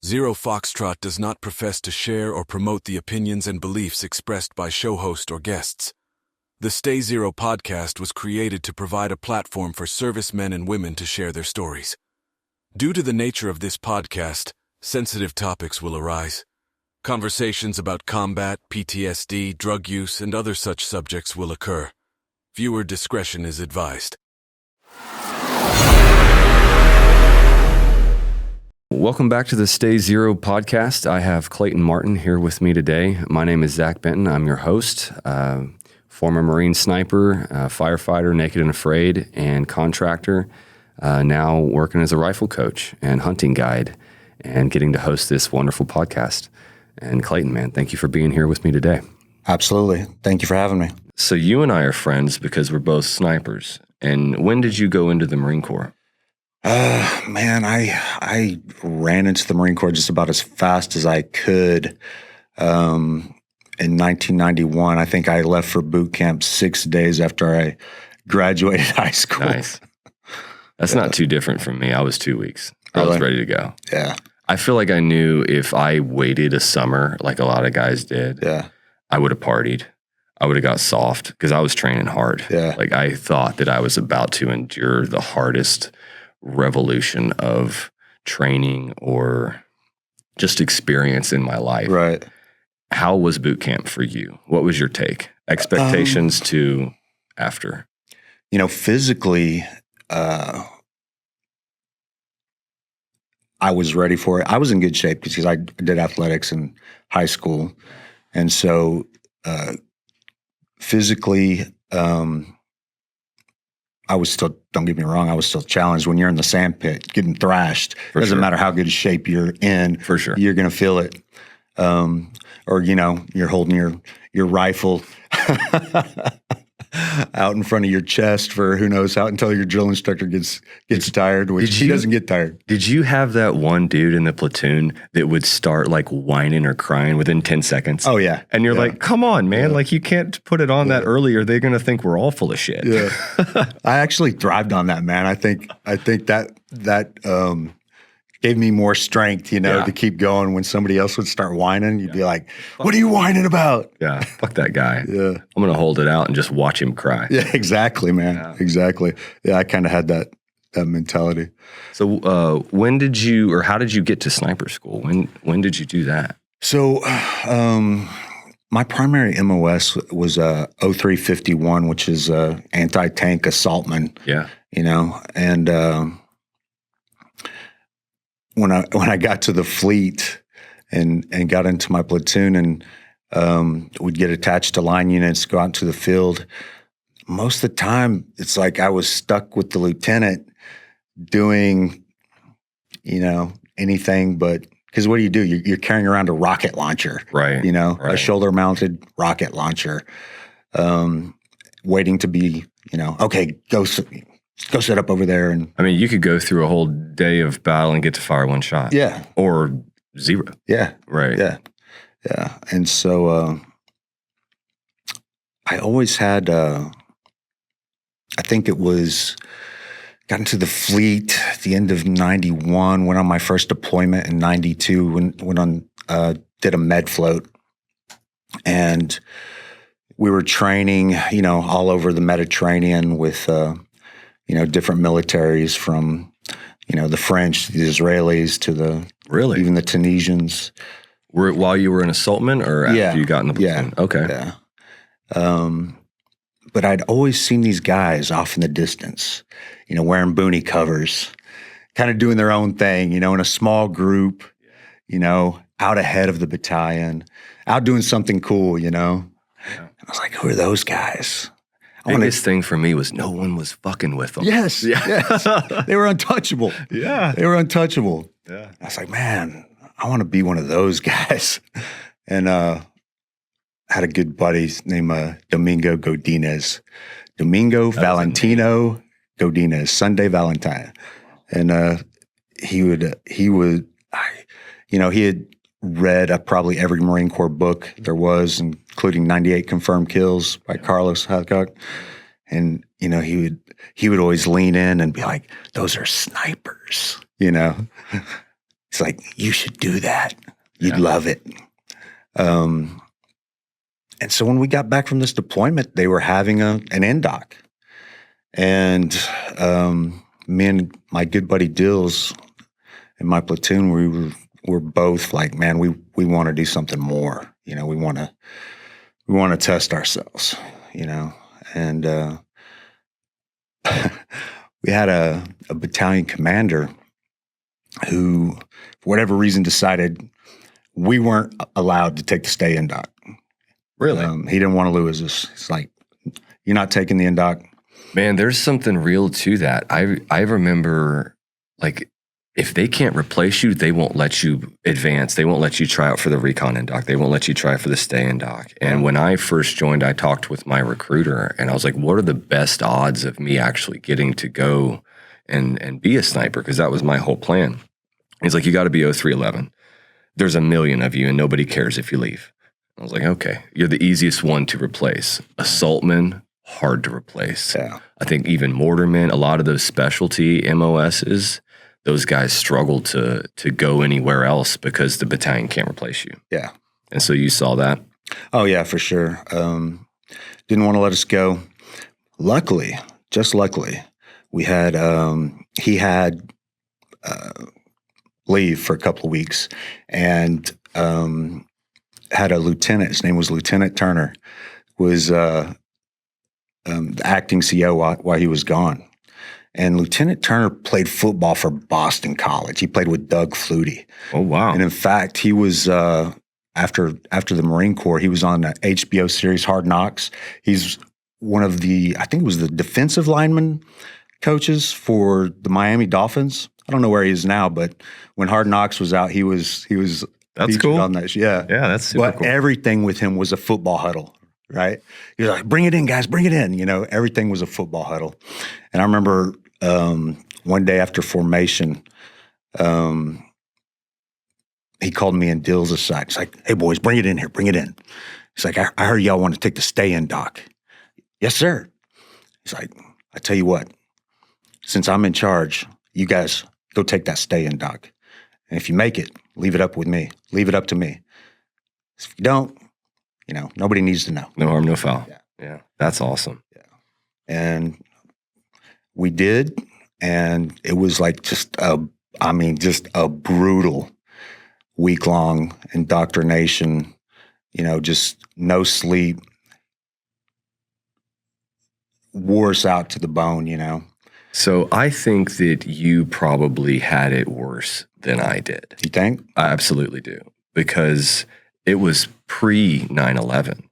Zero Foxtrot does not profess to share or promote the opinions and beliefs expressed by show host or guests. The Stay Zero podcast was created to provide a platform for servicemen and women to share their stories. Due to the nature of this podcast, sensitive topics will arise. Conversations about combat, PTSD, drug use, and other such subjects will occur. Viewer discretion is advised. Welcome back to the Stay Zero podcast. I have Clayton Martin here with me today. My name is Zac Benton. I'm your host, former Marine sniper, firefighter, naked and afraid, and contractor, now working as a rifle coach and hunting guide and getting to host this wonderful podcast. And Clayton, man, thank you for being here with me today. Absolutely. Thank you for having me. So you and I are friends because we're both snipers. And when did you go into the Marine Corps? Man, I ran into the Marine Corps just about as fast as I could. In 1991, I think I left for boot camp 6 days after I graduated high school. Nice. That's not too different from me. I was 2 weeks. I was ready to go. Yeah. I feel like I knew if I waited a summer, like a lot of guys did, I would have partied. I would have got soft because I was training hard. Yeah. Like I thought that I was about to endure the hardest revolution of training or just experience in my life. Right. How was boot camp for you? What was your take? Expectations to after? You know, physically, I was ready for it. I was in good shape because I did athletics in high school. And so physically, I was still, don't get me wrong, I was still challenged. When you're in the sand pit, getting thrashed, doesn't matter how good a shape you're in, For sure. You're going to feel it. Or, you know, you're holding your rifle out in front of your chest for who knows how until your drill instructor gets tired, which he doesn't get tired. Did you have that one dude in the platoon that would start like whining or crying within 10 seconds? Oh, yeah. And you're like, come on, man. Like you can't put it on that early or they're going to think we're all full of shit. Yeah. I actually thrived on that, man. I think that gave me more strength, you know, to keep going. When somebody else would start whining, you'd be like, what are you whining about? Yeah, fuck that guy. Yeah. I'm going to hold it out and just watch him cry. Yeah, exactly, man. Yeah. Exactly. Yeah, I kind of had that mentality. So when did you, or how did you get to sniper school? When did you do that? So my primary MOS was 0351, which is anti-tank assaultman. Yeah. You know, and when I got to the fleet and got into my platoon and would get attached to line units, go out to the field, most of the time it's like I was stuck with the lieutenant doing, you know, anything but, because what do? You're carrying around a rocket launcher, right? You know, a shoulder-mounted rocket launcher, waiting to be, you know, okay, go set up over there. And I mean, you could go through a whole day of battle and get to fire one shot. Yeah. Or zero. Yeah. Right. Yeah. Yeah. And so I always had, I think it was, got into the fleet at the end of 91, went on my first deployment in 92, went on, did a med float. And we were training, you know, all over the Mediterranean with, you know, different militaries from, you know, the French, the Israelis to even the Tunisians. While you were an assaultman or after you got in the platoon? Yeah. Okay. Yeah. But I'd always seen these guys off in the distance, you know, wearing boonie covers, kind of doing their own thing, you know, in a small group, you know, out ahead of the battalion, out doing something cool, you know. Yeah. And I was like, who are those guys? Biggest thing for me was no one was fucking with them. Yes, yes. They were untouchable. Yeah. They were untouchable. Yeah. I was like, man, I want to be one of those guys. And had a good buddy named Domingo Godinez. Valentino Godinez, Sunday Valentine. And he would, you know, he had read probably every Marine Corps book there was, including 98 Confirmed Kills by Carlos Hadcock. And, you know, he would always lean in and be like, those are snipers, you know. It's like, you should do that. You'd love it. And so when we got back from this deployment, they were having an NDOC. And me and my good buddy Dills in my platoon, we were both like, man, we want to do something more. You know, we want to test ourselves, you know. And we had a battalion commander who, for whatever reason, decided we weren't allowed to take the stay NDOC. Really? He didn't want to lose us. It's like, you're not taking the NDOC. Man, there's something real to that. I remember, like, if they can't replace you, they won't let you advance. They won't let you try out for the recon NDOC. They won't let you try for the stay NDOC. And when I first joined, I talked with my recruiter, and I was like, what are the best odds of me actually getting to go and be a sniper? Because that was my whole plan. He's like, you got to be 0311. There's a million of you, and nobody cares if you leave. I was like, okay, you're the easiest one to replace. Assaultmen, hard to replace. Yeah. I think even mortarmen, a lot of those specialty MOSs, those guys struggle to go anywhere else because the battalion can't replace you. Yeah. And so you saw that? Oh, yeah, for sure. Didn't want to let us go. Luckily, just luckily, we had, he had leave for a couple of weeks and had a lieutenant. His name was Lieutenant Turner, was the acting CO while he was gone. And Lieutenant Turner played football for Boston College. He played with Doug Flutie. Oh, wow. And in fact, he was, after the Marine Corps, he was on the HBO series Hard Knocks. He's one of the, I think it was the defensive lineman coaches for the Miami Dolphins. I don't know where he is now, but when Hard Knocks was out, he was That's cool. on that. Yeah. Yeah, that's super But cool. everything with him was a football huddle, right? He was like, bring it in, guys, bring it in. You know, everything was a football huddle. And I remember one day after formation, he called me and Dills aside. He's like, hey, boys, bring it in here, bring it in. He's like, I heard y'all want to take the stay NDOC. Yes, sir. He's like, I tell you what, since I'm in charge, you guys go take that stay NDOC. And if you make it, leave it up with me. Leave it up to me. If you don't, you know, nobody needs to know. No harm, no foul. Yeah. Yeah, that's awesome. Yeah. And we did, and it was like just a brutal week-long indoctrination, you know, just no sleep, wore us out to the bone, you know. So I think that you probably had it worse than I did. You think? I absolutely do, because it was pre 9/11.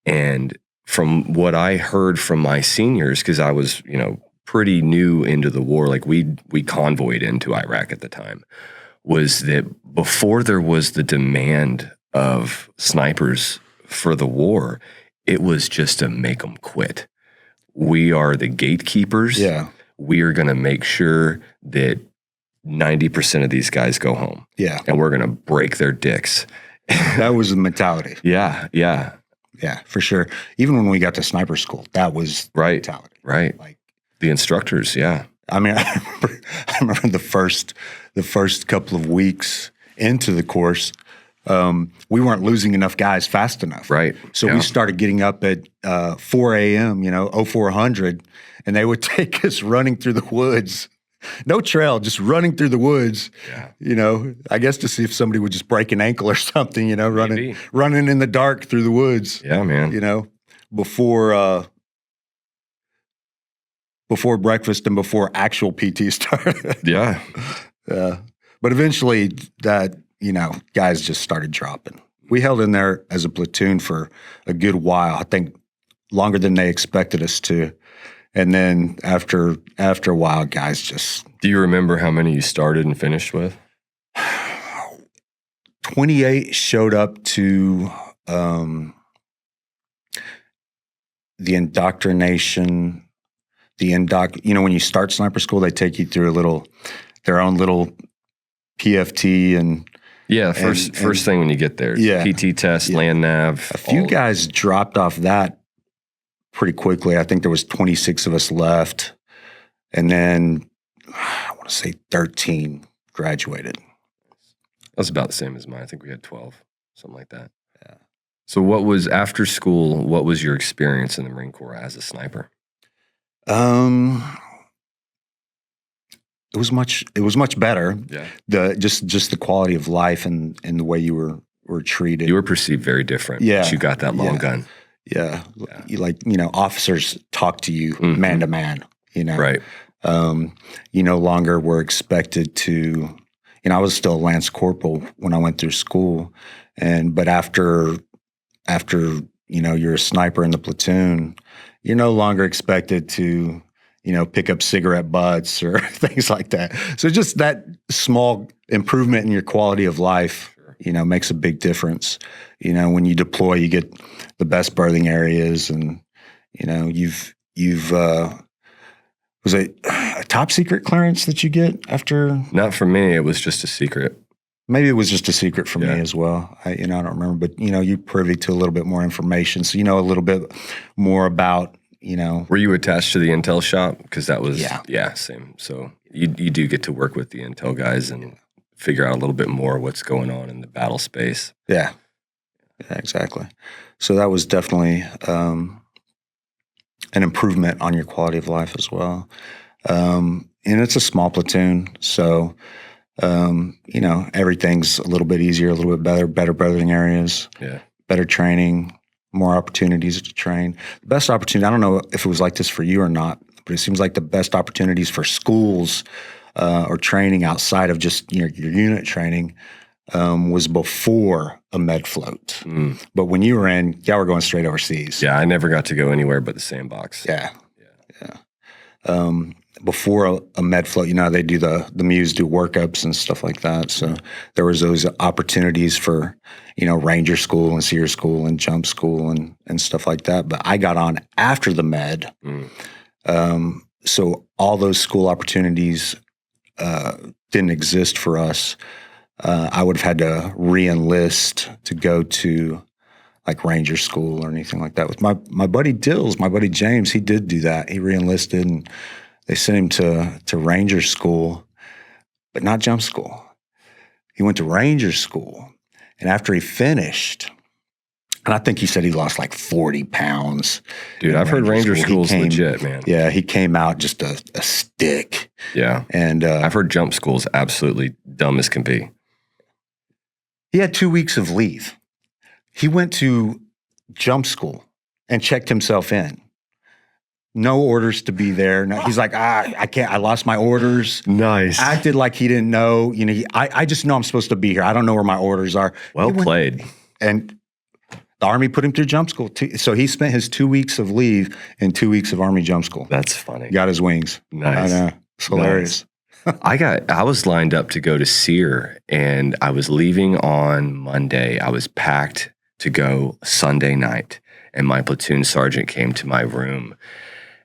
And from what I heard from my seniors, because I was, you know, pretty new into the war, like we convoyed into Iraq at the time, was that before there was the demand of snipers for the war, it was just to make them quit. We are the gatekeepers. Yeah. We are going to make sure that 90% of these guys go home. Yeah. And we're going to break their dicks. That was the mentality. Yeah, yeah. Yeah, for sure. Even when we got to sniper school, that was the mentality. Right. Like, The instructors, yeah. I mean, I remember the first couple of weeks into the course, we weren't losing enough guys fast enough. Right. So we started getting up at 4 a.m., you know, 0400, and they would take us running through the woods. No trail, just running through the woods, you know, I guess to see if somebody would just break an ankle or something, you know, running in the dark through the woods. Yeah, man. You know, before breakfast and before actual PT started. Yeah. But eventually that, you know, guys just started dropping. We held in there as a platoon for a good while, I think longer than they expected us to. And then after a while, guys just... Do you remember how many you started and finished with? 28 showed up to the indoctrination, you know, when you start sniper school, they take you through their own little PFT and... Yeah, first thing when you get there. Yeah. PT test, land nav. A few guys dropped off that pretty quickly. I think there was 26 of us left. And then I want to say 13 graduated. That's about the same as mine. I think we had 12, something like that. Yeah. So what was, after school, what was your experience in the Marine Corps as a sniper? It was much better. Yeah. Just the quality of life and the way you were treated. You were perceived very different. Yeah. But you got that long gun. Yeah. Officers talk to you man to man, Right. You no longer were expected to, I was still a Lance Corporal when I went through school. But after, you're a sniper in the platoon, you're no longer expected to, pick up cigarette butts or things like that. So just that small improvement in your quality of life, makes a big difference. When you deploy, you get the best berthing areas, and, was it a top secret clearance that you get after? Not for me. It was just a secret. Maybe it was just a secret for me as well. I don't remember, but you're privy to a little bit more information, so a little bit more about. Were you attached to the intel shop? Because that was same. So you do get to work with the intel guys and figure out a little bit more what's going on in the battle space. Yeah, exactly. So that was definitely an improvement on your quality of life as well. And it's a small platoon, so everything's a little bit easier, a little bit better berthing areas, better training, more opportunities to train. The best opportunity, I don't know if it was like this for you or not, but it seems like the best opportunities for schools or training outside of just your unit training was before a med float. But when you were in, y'all were going straight overseas. Yeah, I never got to go anywhere but the sandbox. Yeah. Before a med float, they do the MEUs do workups and stuff like that. So there was those opportunities for, Ranger school and SEER school and jump school and stuff like that. But I got on after the med. So all those school opportunities didn't exist for us. I would have had to re-enlist to go to like Ranger school or anything like that. With my buddy Dills, my buddy James, he did do that. He re-enlisted and they sent him to Ranger school, but not jump school. He went to Ranger school, and after he finished, and I think he said he lost like 40 pounds. Dude, I've heard Ranger school's legit, man. Yeah, he came out just a stick. Yeah. And I've heard jump school's absolutely dumb as can be. He had 2 weeks of leave. He went to jump school and checked himself in. No orders to be there. No, he's like, I can't. I lost my orders. Nice. Acted like he didn't know. I just know I'm supposed to be here. I don't know where my orders are. Well played. And the Army put him through jump school. So he spent his 2 weeks of leave in 2 weeks of Army jump school. That's funny. Got his wings. Nice. I know. It's hilarious. I was lined up to go to SEER, and I was leaving on Monday. I was packed to go Sunday night, and my platoon sergeant came to my room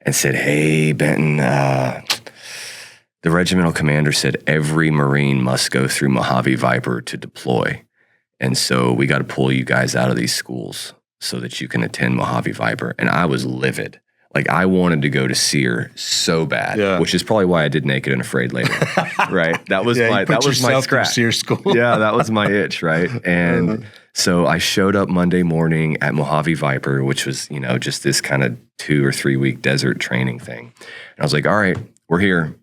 and said, "Hey, Benton, the regimental commander said every Marine must go through Mojave Viper to deploy. And so we got to pull you guys out of these schools so that you can attend Mojave Viper." And I was livid. Like, I wanted to go to SEER so bad, which is probably why I did Naked and Afraid later, right? That was my scratch. SEER school. Yeah, that was my itch, right? And so I showed up Monday morning at Mojave Viper, which was, just this kind of 2 or 3 week desert training thing. And I was like, all right, we're here.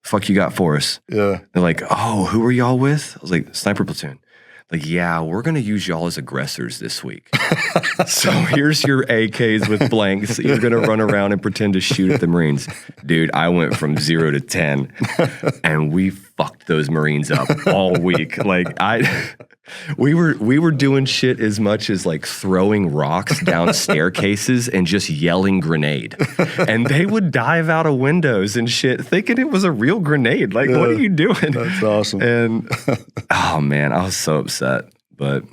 Fuck you got for us? Yeah. They're like, oh, who are y'all with? I was like, sniper platoon. Like, yeah, we're going to use y'all as aggressors this week. So here's your AKs with blanks. You're going to run around and pretend to shoot at the Marines. Dude, I went from 0 to 10, and we fucked those Marines up all week. Like, we were doing shit as much as like throwing rocks down staircases and just yelling grenade. And they would dive out of windows and shit thinking it was a real grenade. Like, what are you doing? That's awesome. And oh man, I was so upset. But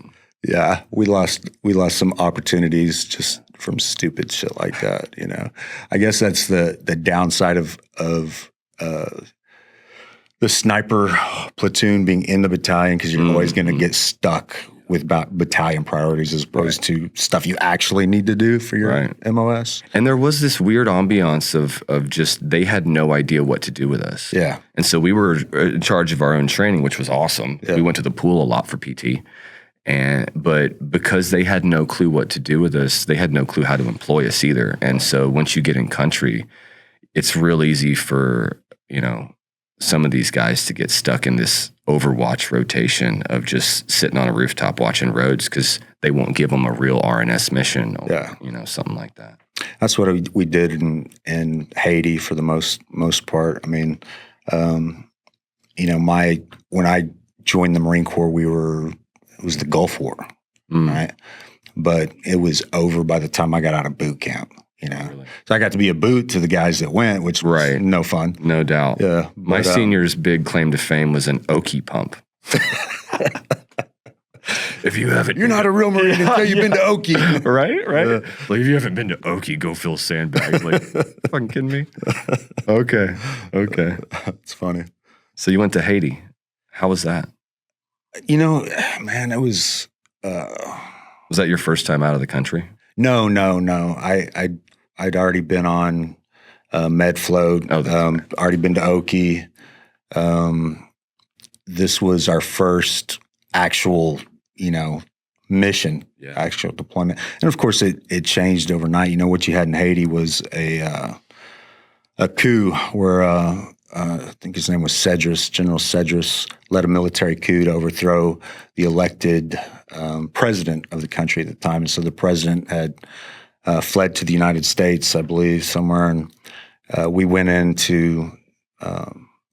yeah, we lost some opportunities just from stupid shit like that. I guess that's the downside of the sniper platoon being in the battalion, because you're always going to get stuck with battalion priorities as opposed to stuff you actually need to do for your MOS. And there was this weird ambiance of just they had no idea what to do with us. Yeah. And so we were in charge of our own training, which was awesome. Yeah. We went to the pool a lot for PT. But because they had no clue what to do with us, they had no clue how to employ us either. And so once you get in country, it's real easy for, some of these guys to get stuck in this overwatch rotation of just sitting on a rooftop watching roads because they won't give them a real RNS mission or, something like that. That's what we did in Haiti for the most part. I mean, when I joined the Marine Corps, it was the Gulf War, right? But it was over by the time I got out of boot camp. Really? So I got to be a boot to the guys that went, which was no fun. No doubt. Yeah. My senior's big claim to fame was an Okie pump. If you haven't, you're not a real Marine until you've been to Okie. Right? Like, if you haven't been to Okie, go fill sandbags. Like, fucking kidding me? Okay. It's funny. So you went to Haiti. How was that? Man, it was. Was that your first time out of the country? No. I'd already been on MedFloat. Already been to Okie. This was our first actual, mission, actual deployment. And of course, it changed overnight. What you had in Haiti was a coup where I think his name was Cedras. General Cedras led a military coup to overthrow the elected president of the country at the time. And so the president had fled to the United States, I believe, somewhere. And we went in to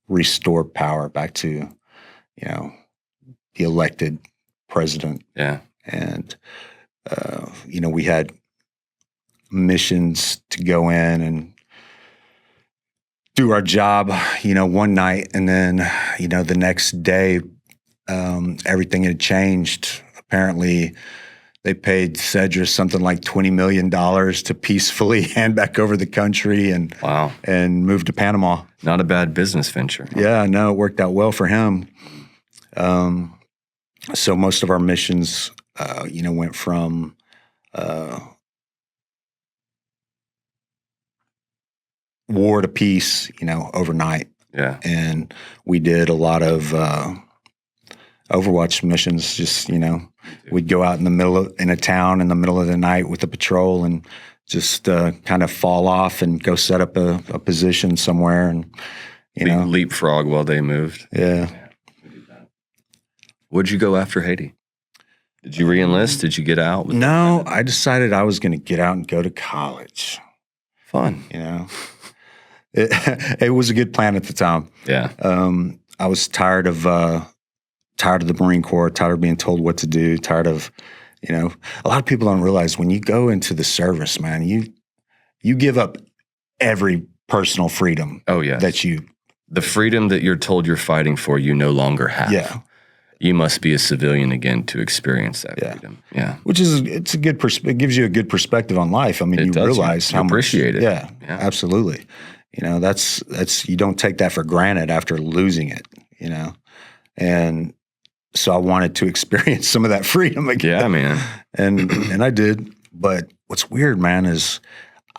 restore power back to, the elected president. Yeah. And, we had missions to go in and do our job, one night. And then, the next day, everything had changed. Apparently, they paid Cedras something like $20 million to peacefully hand back over the country and move to Panama. Not a bad business venture. Yeah, no, it worked out well for him. So most of our missions, went from war to peace, overnight. Yeah. And we did a lot of Overwatch missions, just, we'd go out in a town in the middle of the night with a patrol and just kind of fall off and go set up a position somewhere and, leapfrog while they moved. Yeah. What'd you go after Haiti? Did you re-enlist? Did you get out? No, I decided I was going to get out and go to college. Fun. It was a good plan at the time. Yeah. I was tired of the Marine Corps, tired of being told what to do, tired of, a lot of people don't realize when you go into the service, man, you give up every personal freedom. Oh, yeah. The freedom that you're told you're fighting for, you no longer have. Yeah. You must be a civilian again to experience that freedom. Yeah. Which is, it gives you a good perspective on life. I mean, you realize how much. Appreciate it. Yeah, absolutely. That's you don't take that for granted after losing it, And so I wanted to experience some of that freedom again. Yeah, man. And I did. But what's weird, man, is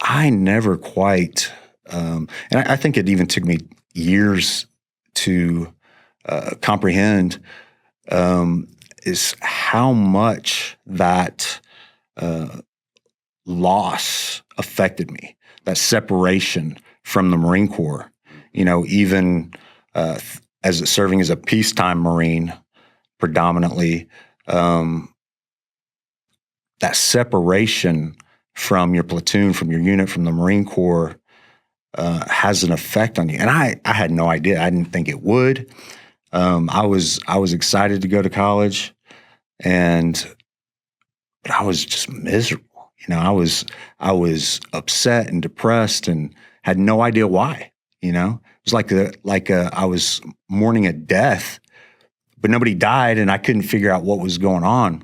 I never quite, and I think it even took me years to comprehend, is how much that loss affected me, that separation from the Marine Corps, even as serving as a peacetime Marine predominantly, that separation from your platoon, from your unit, from the Marine Corps has an effect on you. And I had no idea. I didn't think it would. I was excited to go to college, but I was just miserable. I was upset and depressed and had no idea why. It was like I was mourning a death, but nobody died, and I couldn't figure out what was going on.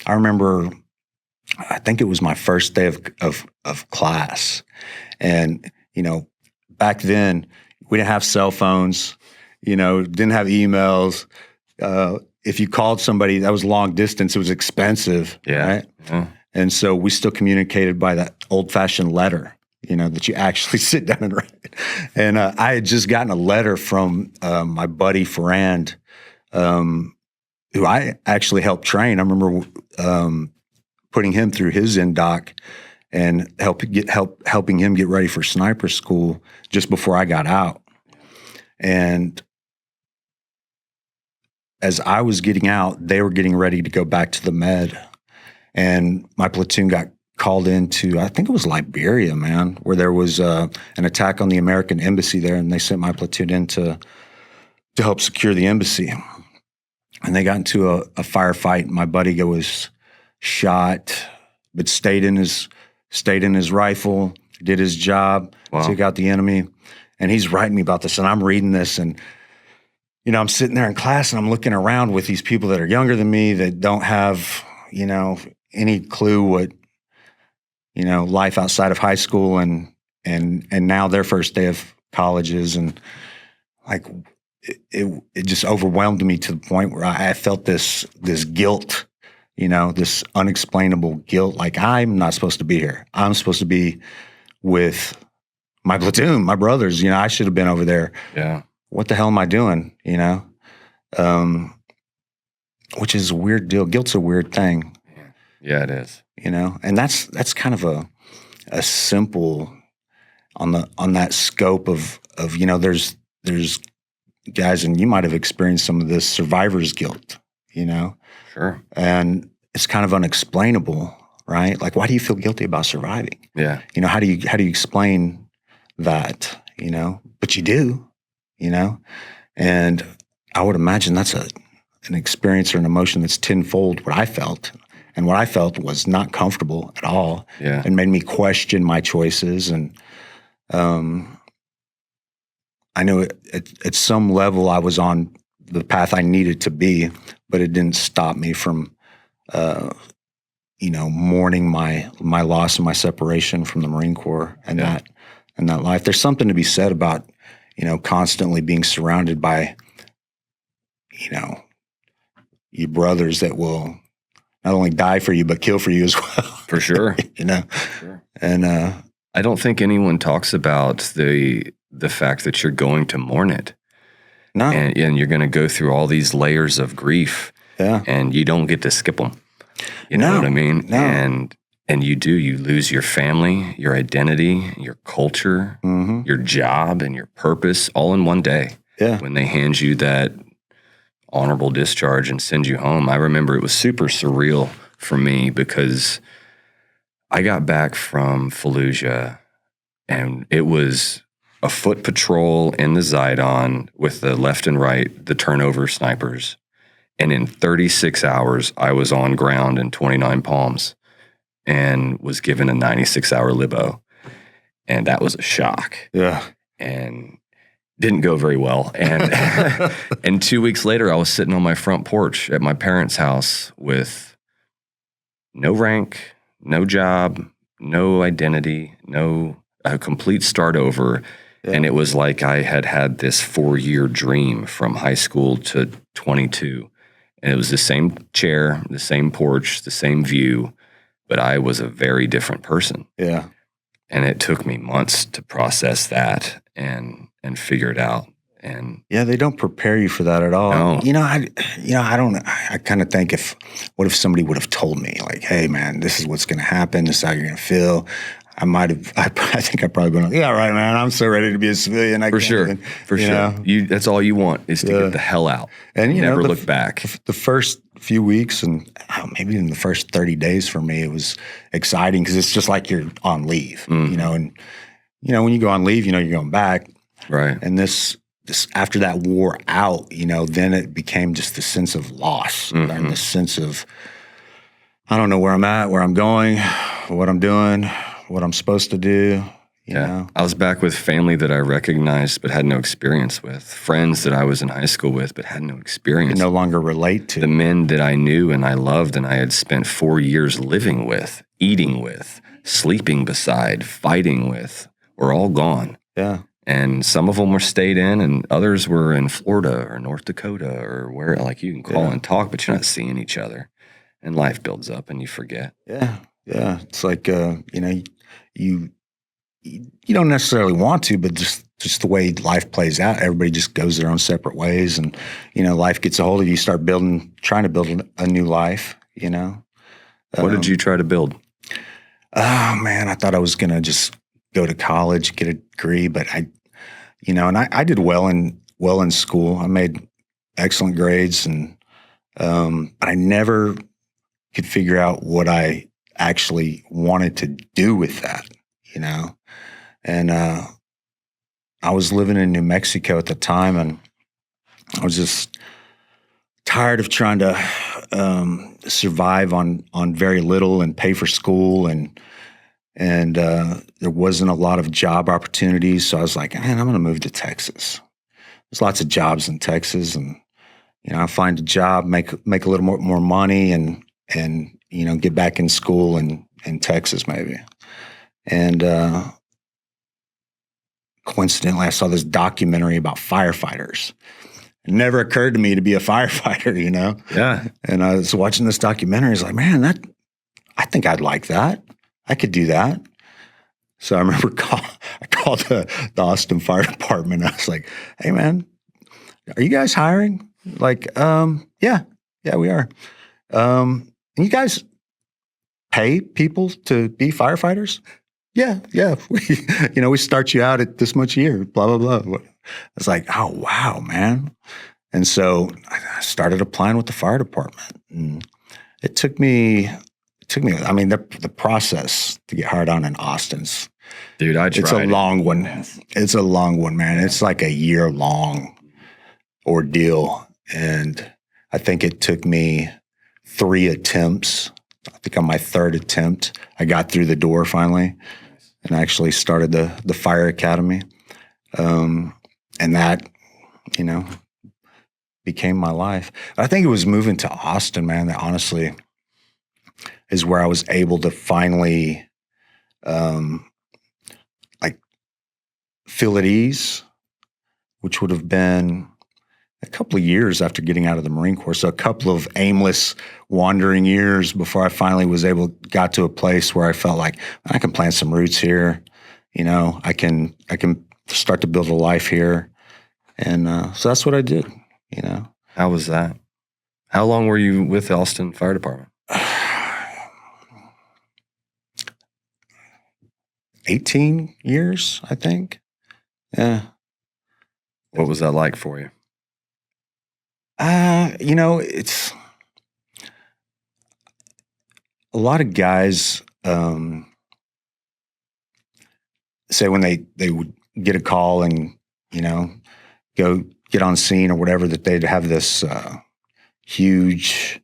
I remember, I think it was my first day of class, and back then we didn't have cell phones. Didn't have emails. if you called somebody that was long distance, it was expensive, right? Yeah. And so we still communicated by that old-fashioned letter, that you actually sit down and write. And I had just gotten a letter from my buddy Ferrand, who I actually helped train. I remember putting him through his NDOC and helping him get ready for sniper school just before I got out. And as I was getting out, they were getting ready to go back to the med. And my platoon got called into, I think it was Liberia, man, where there was an attack on the American embassy there, and they sent my platoon in to help secure the embassy. And they got into a firefight. My buddy was shot, but stayed in his rifle, did his job, took out the enemy. And he's writing me about this, and I'm reading this, and I'm sitting there in class, and I'm looking around with these people that are younger than me that don't have, any clue what, life outside of high school and now their first day of colleges, and like it just overwhelmed me to the point where I felt this guilt, this unexplainable guilt. Like, I'm not supposed to be here. I'm supposed to be with my platoon, my brothers. I should have been over there. Yeah. What the hell am I doing? Which is a weird deal. Guilt's a weird thing. Yeah, it is. And that's kind of a simple on that scope of there's guys, and you might have experienced some of this survivor's guilt, Sure. And it's kind of unexplainable, right? Like, why do you feel guilty about surviving? Yeah. How do you explain that? But you do, and I would imagine that's an experience or an emotion that's tenfold what I felt. And what I felt was not comfortable at all, and made me question my choices. And I knew at some level I was on the path I needed to be, but it didn't stop me from, mourning my loss and my separation from the Marine Corps and that life. There's something to be said about, constantly being surrounded by, your brothers that will not only die for you, but kill for you as well. For sure. Sure. And I don't think anyone talks about the fact that you're going to mourn it. No. And you're going to go through all these layers of grief. Yeah. And you don't get to skip them. You know what I mean? No. And you lose your family, your identity, your culture, your job, and your purpose all in one day. Yeah. When they hand you that honorable discharge and send you home. I remember it was super surreal for me because I got back from Fallujah, and it was a foot patrol in the Zidon with the left and right, the turnover snipers. And in 36 hours, I was on ground in 29 Palms and was given a 96-hour libo. And that was a shock. Yeah. And didn't go very well. And and 2 weeks later, I was sitting on my front porch at my parents' house with no rank, no job, no identity, a complete start over. Yeah. And it was like I had this 4-year dream from high school to 22. And it was the same chair, the same porch, the same view, but I was a very different person. Yeah. And it took me months to process that and figure it out. And yeah, they don't prepare you for that at all. No. I kind of think what if somebody would have told me, like, hey man, this is what's going to happen. This is how you're going to feel. I think I probably been like, yeah, right, man. I'm so ready to be a civilian. For sure. That's all you want is to get the hell out and never look back. The first few weeks and maybe even the first 30 days for me, it was exciting because it's just like you're on leave, and when you go on leave, you're going back. Right. And this after that wore out, then it became just the sense of loss and the sense of, I don't know where I'm at, where I'm going, what I'm doing, what I'm supposed to do. You know? I was back with family that I recognized but had no experience with, friends that I was in high school with but had no experience. You no longer relate to. The men that I knew and I loved and I had spent 4 years living with, eating with, sleeping beside, fighting with, were all gone. Yeah. And some of them were stayed in, and others were in Florida or North Dakota or where, like, you can call and talk, but you're not seeing each other. And life builds up and you forget. Yeah. Yeah. It's like, you don't necessarily want to, but just the way life plays out, everybody just goes their own separate ways. And, life gets a hold of you, start trying to build a new life, What did you try to build? Oh man, I thought I was going to just go to college, get a degree, but I did well in school. I made excellent grades, and but I never could figure out what I actually wanted to do with that, And I was living in New Mexico at the time, and I was just tired of trying to survive on very little and pay for school, and there wasn't a lot of job opportunities. So I was like, man, I'm going to move to Texas. There's lots of jobs in Texas, and I'll find a job, make a little more money, and get back in school in Texas maybe. And coincidentally, I saw this documentary about firefighters. It never occurred to me to be a firefighter, Yeah. And I was watching this documentary. I was like, man, I think I'd like that. I could do that. So I remember I called the Austin Fire Department. I was like, hey, man, are you guys hiring? Like, yeah, we are. And you guys pay people to be firefighters? Yeah. We start you out at this much a year, blah, blah, blah. I was like, oh, wow, man. And so I started applying with the fire department. And it took me, I mean, the process to get hired on in Austin's. Dude, I tried. It's a long one. It's a long one, man. It's like a year-long ordeal. And I think it took me 3 attempts. I think on my 3rd attempt, I got through the door finally and actually started the fire academy. And that, became my life. I think it was moving to Austin, man, that honestly is where I was able to finally feel at ease, which would have been a couple of years after getting out of the Marine Corps. So a couple of aimless, wandering years before I finally got to a place where I felt like I can plant some roots here. I can start to build a life here. And so that's what I did, How was that? How long were you with the Austin Fire Department? 18 years, I think. Yeah. What was that like for you? It's a lot of guys say when they would get a call and, go get on scene or whatever, that they'd have this huge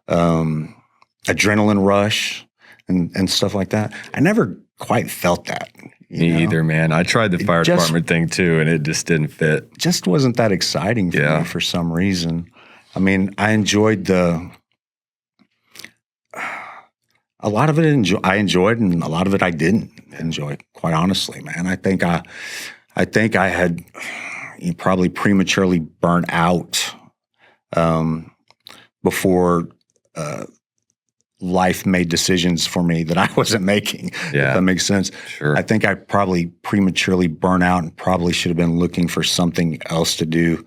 adrenaline rush and stuff like that. I never quite felt that. Me either, man. I tried the fire department thing too, and it just didn't fit. Just wasn't that exciting for me for some reason. I mean, I enjoyed a lot of it. I enjoyed, and a lot of it I didn't enjoy. Quite honestly, man. I think I had probably prematurely burnt out before life made decisions for me that I wasn't making. Yeah. If that makes sense. Sure. I think I probably prematurely burnt out and probably should have been looking for something else to do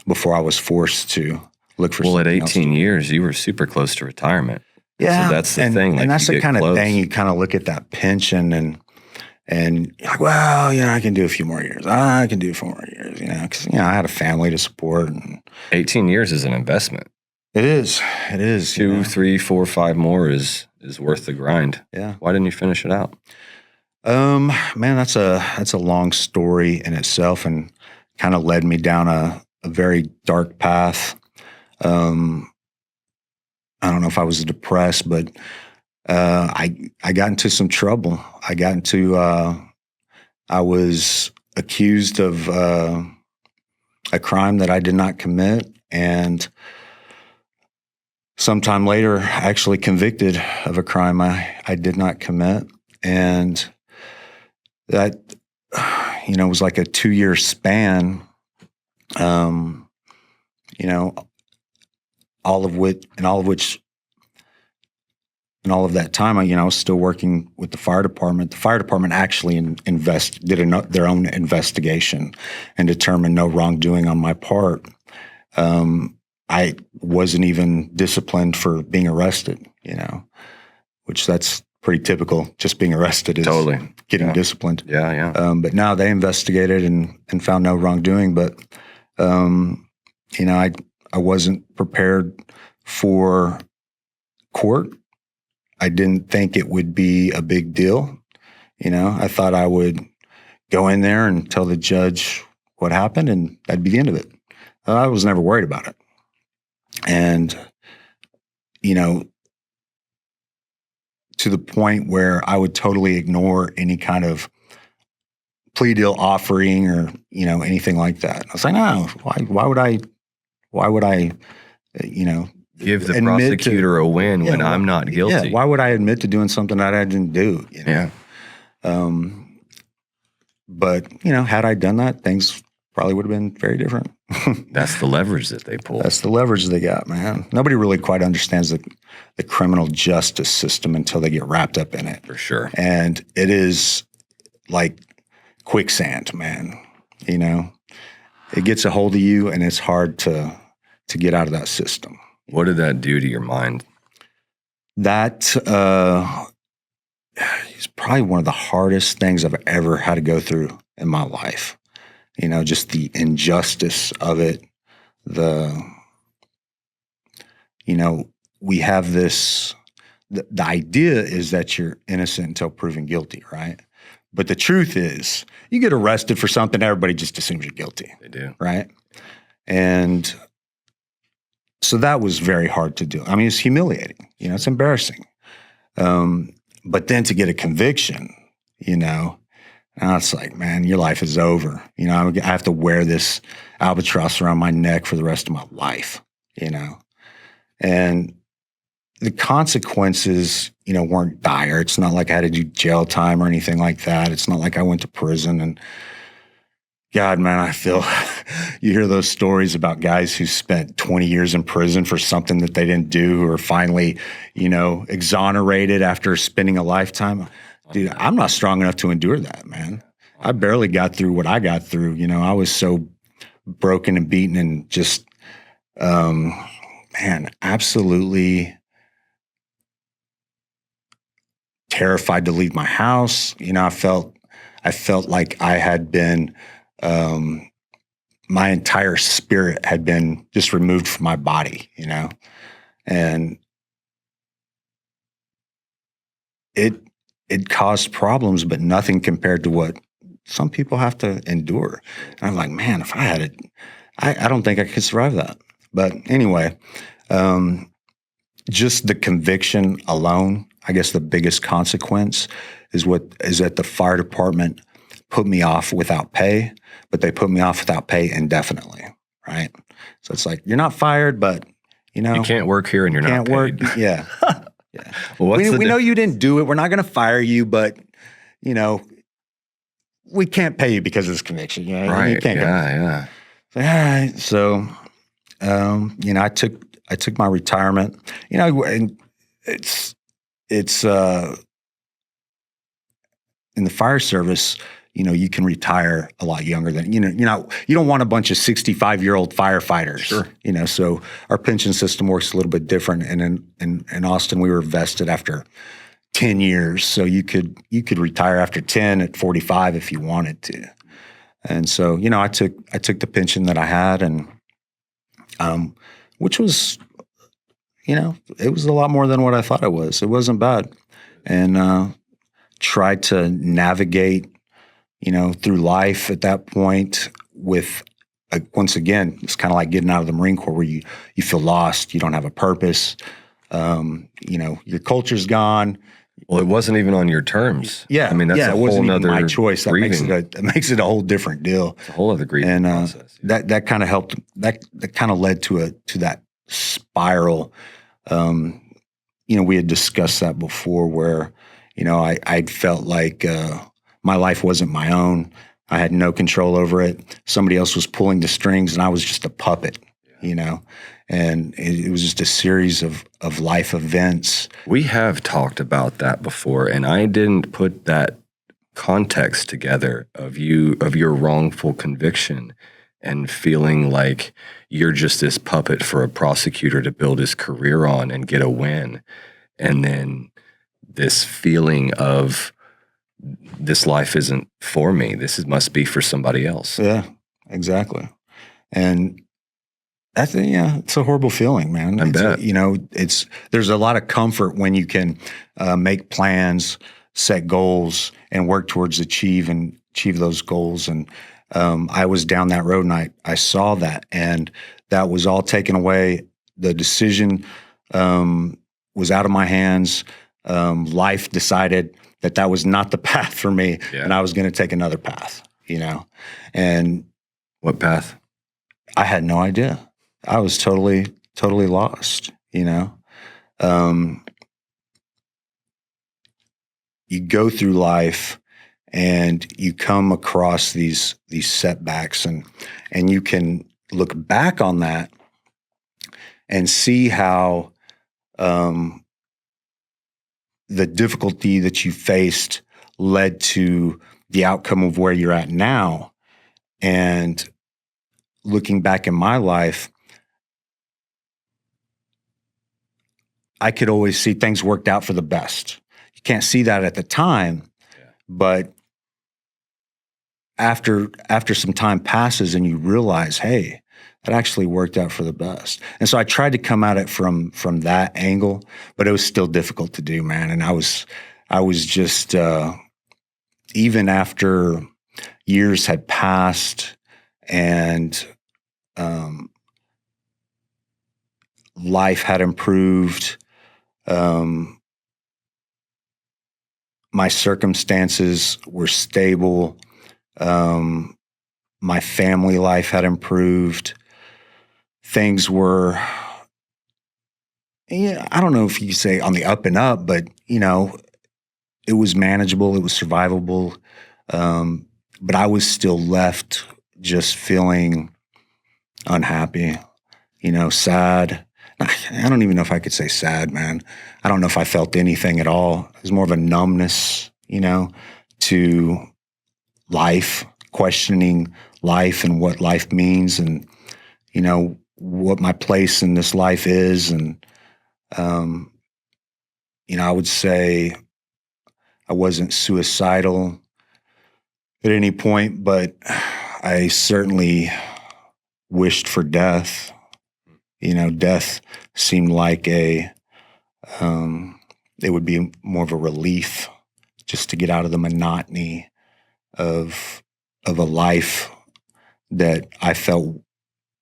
before I was forced to look for something else. Well, at 18 years, you were super close to retirement. Yeah. So that's the thing. And that's the kind of thing you kind of look at that pension and you're like, well, I can do a few more years. I can do a few more years, because, I had a family to support. And 18 years is an investment. It is. 2, 3, 4, 5 more is worth the grind. Yeah. Why didn't you finish it out? Man, that's a long story in itself, and kind of led me down a very dark path. I don't know if I was depressed, but I got into some trouble. I was accused of a crime that I did not commit, and sometime later, actually convicted of a crime I did not commit. And that, it was like a 2-year span, all of that time, I was still working with the fire department. The fire department actually did their own investigation and determined no wrongdoing on my part. I wasn't even disciplined for being arrested, which that's pretty typical. Just being arrested is totally getting disciplined. Yeah. But now they investigated and found no wrongdoing. But, I wasn't prepared for court. I didn't think it would be a big deal. I thought I would go in there and tell the judge what happened and that'd be the end of it. I was never worried about it. And, to the point where I would totally ignore any kind of plea deal offering or, anything like that. I was like, no, why would I, give the prosecutor a win when I'm not guilty? Yeah, why would I admit to doing something that I didn't do? Yeah. But, had I done that, things probably would have been very different. That's the leverage that they pull. That's the leverage they got, man. Nobody really quite understands the criminal justice system until they get wrapped up in it. For sure. And it is like quicksand, man. It gets a hold of you and it's hard to get out of that system. What did that do to your mind? That is probably one of the hardest things I've ever had to go through in my life. Just the injustice of it. We have this, the idea is that you're innocent until proven guilty, right? But the truth is, you get arrested for something, everybody just assumes you're guilty. They do. Right? And so that was very hard to do. I mean, it's humiliating. It's embarrassing. But then to get a conviction, now it's like, man, your life is over. I have to wear this albatross around my neck for the rest of my life, And the consequences, weren't dire. It's not like I had to do jail time or anything like that. It's not like I went to prison. And God, man, I feel you hear those stories about guys who spent 20 years in prison for something that they didn't do, who are finally, exonerated after spending a lifetime. Dude, I'm not strong enough to endure that, man. I barely got through what I got through. I was so broken and beaten and just, absolutely terrified to leave my house. I felt like I had been, my entire spirit had been just removed from my body, and it caused problems, but nothing compared to what some people have to endure. And I'm like, man, if I had it, I don't think I could survive that. But anyway, just the conviction alone, I guess the biggest consequence is that the fire department put me off without pay, but they put me off without pay indefinitely, right? So it's like, you're not fired, but, you can't work here and you're not paid. Yeah. Yeah. Well, we know you didn't do it. We're not going to fire you, but, we can't pay you because of this conviction. Right. You can't Yeah. All right. So, I took my retirement, and it's in the fire service, you can retire a lot younger than, you don't want a bunch of 65-year-old firefighters. Sure. So our pension system works a little bit different. And in Austin, we were vested after 10 years. So you could retire after 10 at 45 if you wanted to. And so, I took the pension that I had and, which was, it was a lot more than what I thought it was. It wasn't bad. And, tried to navigate, through life at that point with, once again, it's kind of like getting out of the Marine Corps where you feel lost, you don't have a purpose, your culture's gone. Well, it wasn't even on your terms. Yeah. I mean, that's a whole nother my choice. That makes it a whole different deal. It's a whole other grieving process. That kind of helped, that kind of led to that spiral. We had discussed that before where, I'd felt like my life wasn't my own. I had no control over it. Somebody else was pulling the strings, and I was just a puppet, you know? And it was just a series of life events. We have talked about that before, and I didn't put that context together of your wrongful conviction and feeling like you're just this puppet for a prosecutor to build his career on and get a win. And then this feeling of this life isn't for me. Must be for somebody else. Yeah, exactly. And that's, it's a horrible feeling, man. I bet. There's a lot of comfort when you can make plans, set goals, and work towards achieve those goals. And I was down that road, and I saw that, and that was all taken away. The decision was out of my hands. Life decided that was not the path for me, and I was going to take another path, And what path? I had no idea. I was totally lost, You go through life and you come across these setbacks, and you can look back on that and see how the difficulty that you faced led to the outcome of where you're at now. And looking back in my life, I could always see things worked out for the best. You can't see that at the time, but after some time passes and you realize, hey, that actually worked out for the best. And so I tried to come at it from that angle, but it was still difficult to do, man. And I was just, even after years had passed and life had improved, my circumstances were stable, my family life had improved. Things were, I don't know if you say on the up and up, but, it was manageable, it was survivable. But I was still left just feeling unhappy, sad. I don't even know if I could say sad, man. I don't know if I felt anything at all. It was more of a numbness, to life, questioning life and what life means, and, what my place in this life is. And, I would say I wasn't suicidal at any point, but I certainly wished for death. Death seemed like it would be more of a relief just to get out of the monotony of a life that I felt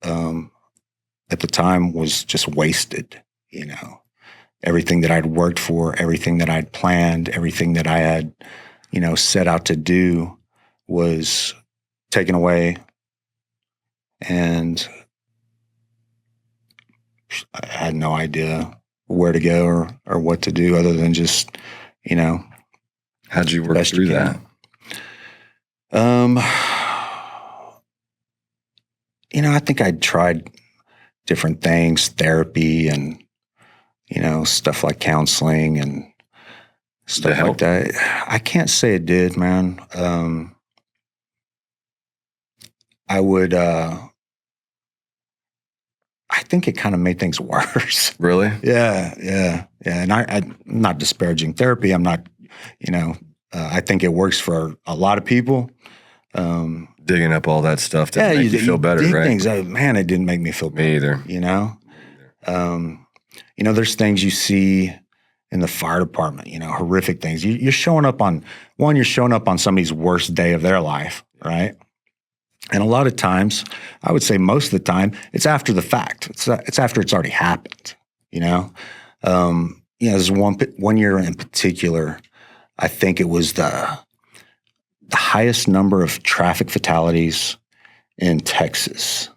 at the time was just wasted. Everything that I'd worked for, everything that I'd planned, everything that I had, set out to do was taken away. And I had no idea where to go or what to do other than just, How'd you work through that? I think I'd tried different things, therapy and, stuff like counseling and stuff like that. I can't say it did, man. I would, I think it kind of made things worse. Really? Yeah. And I'm not disparaging therapy. I'm not, I think it works for a lot of people. Digging up all that stuff to make you feel better, right? Things, man, it didn't make me feel better. Me either. There's things you see in the fire department, horrific things. You're showing up on somebody's worst day of their life, right? And a lot of times, I would say most of the time, it's after the fact. It's after it's already happened, There's one year in particular, I think it was the highest number of traffic fatalities in Texas.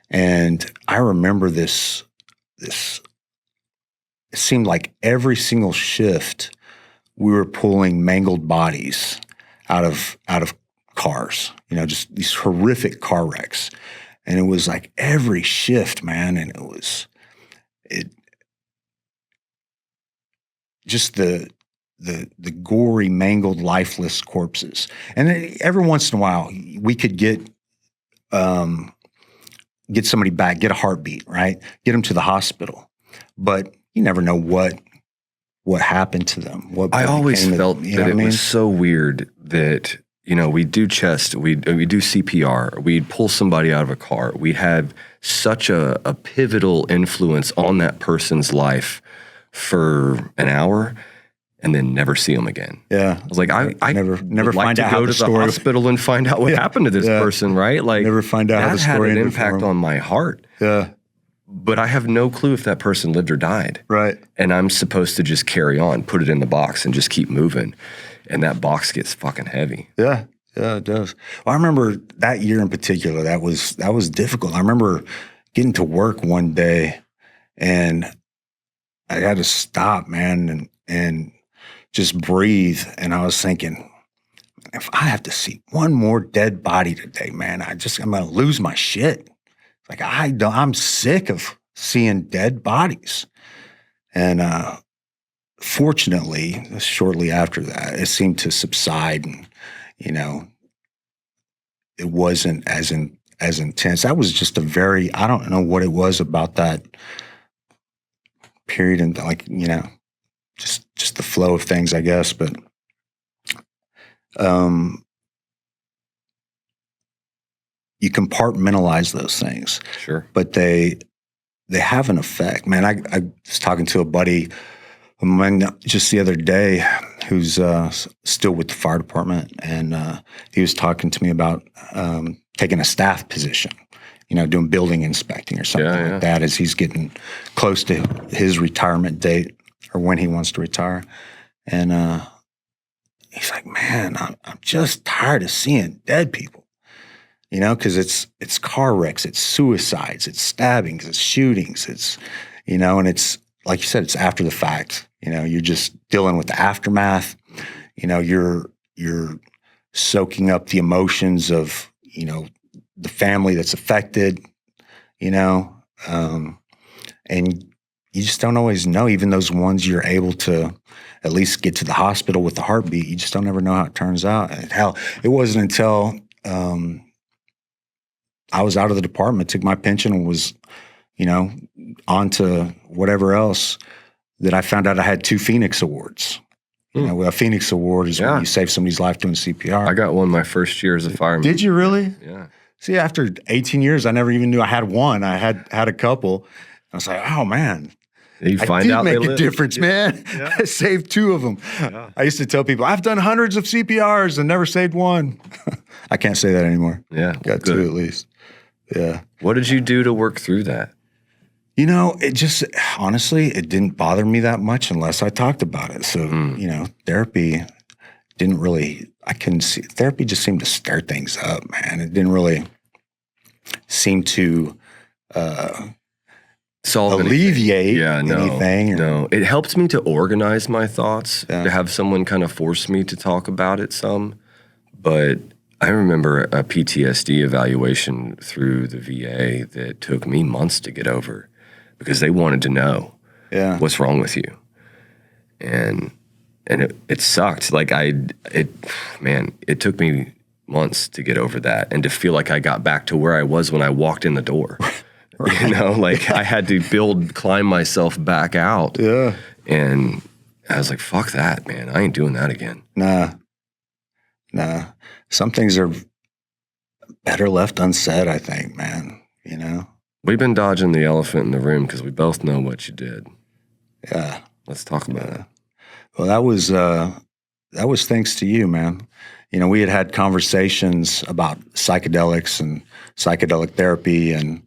And I remember this, it seemed like every single shift we were pulling mangled bodies out of cars, just these horrific car wrecks. And it was like every shift, man. And it just the gory, mangled, lifeless corpses. And every once in a while we could get somebody back, get a heartbeat, right? Get them to the hospital. But you never know what happened to them. I always felt that it was so weird that, we'd do chest, we'd do CPR, we'd pull somebody out of a car. We had such a pivotal influence on that person's life for an hour and then never see them again. Yeah. I was like, I never would find like out to how go to the hospital and find out what happened to this person, right? Like, never find out how the story had an ended for impact them. on my heart. Yeah. But I have no clue if that person lived or died. Right. And I'm supposed to just carry on, put it in the box and just keep moving. And that box gets fucking heavy. Yeah. Yeah, it does. Well, I remember that year in particular, that was difficult. I remember getting to work one day and I had to stop, man, and just breathe. And I was thinking, if I have to see one more dead body today, man, I'm going to lose my shit. Like, I'm sick of seeing dead bodies. And fortunately, shortly after that, it seemed to subside and, it wasn't as intense. That was just I don't know what it was about that period and just the flow of things, I guess. But you compartmentalize those things. Sure. But they have an effect. Man, I was talking to a buddy of mine just the other day who's still with the fire department, and he was talking to me about taking a staff position, doing building inspecting or something like that as he's getting close to his retirement date or when he wants to retire. And he's like, man, I'm just tired of seeing dead people. Because it's car wrecks, it's suicides, it's stabbings, it's shootings, it's, and it's, like you said, it's after the fact. You're just dealing with the aftermath. You're soaking up the emotions of, the family that's affected, and you just don't always know. Even those ones you're able to at least get to the hospital with the heartbeat, you just don't ever know how it turns out. And hell, it wasn't until I was out of the department, took my pension, and was, on to whatever else, that I found out I had 2 Phoenix Awards. A Phoenix Award is when you save somebody's life doing CPR. I got one my first year as a fireman. Did you really? Yeah. See, after 18 years, I never even knew I had one. I had a couple. I was like, oh, man. You find out I did make a difference, man. Yeah. I saved 2 of them. Yeah. I used to tell people, I've done hundreds of CPRs and never saved one. I can't say that anymore. Yeah. Got good. 2 at least. Yeah. What did you do to work through that? It just, honestly, it didn't bother me that much unless I talked about it. So, therapy didn't really, therapy just seemed to stir things up, man. It didn't really seem to solve alleviate anything. Or, no, it helped me to organize my thoughts, to have someone kind of force me to talk about it some. But I remember a PTSD evaluation through the VA that took me months to get over because they wanted to know what's wrong with you. And it sucked. Like it took me months to get over that and to feel like I got back to where I was when I walked in the door. Right. I had to climb myself back out. Yeah. And I was like, fuck that, man. I ain't doing that again. Nah. Some things are better left unsaid, I think, man. We've been dodging the elephant in the room because we both know what you did. Yeah. Let's talk about it. Well, that was thanks to you, man. We had conversations about psychedelics and psychedelic therapy and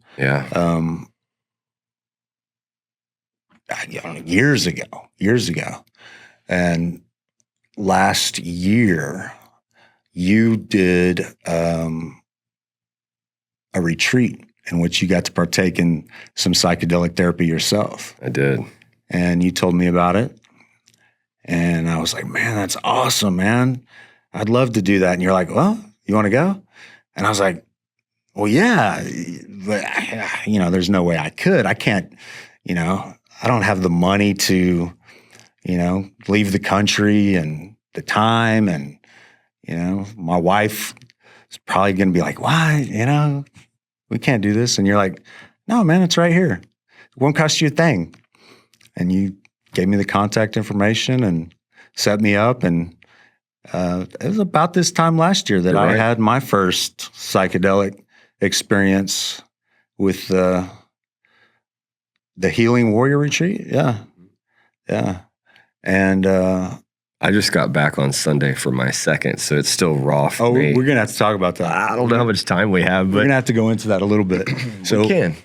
years ago. And last year, you did a retreat in which you got to partake in some psychedelic therapy yourself. I did. And you told me about it. And I was like, man, that's awesome, man. I'd love to do that. And you're like, well, You want to go? And I was like, well, yeah, but there's no way I could. I can't, I don't have the money to, leave the country and the time. And, my wife is probably going to be like, why, we can't do this. And you're like, no, man, it's right here. It won't cost you a thing. And you gave me the contact information and set me up. And it was about this time last year that I had my first psychedelic experience with the Healing Warrior Retreat. Yeah. And I just got back on Sunday for my second, so it's still raw for me. We're going to have to talk about that. I don't know how much time we have, but we're going to have to go into that a little bit. So we can.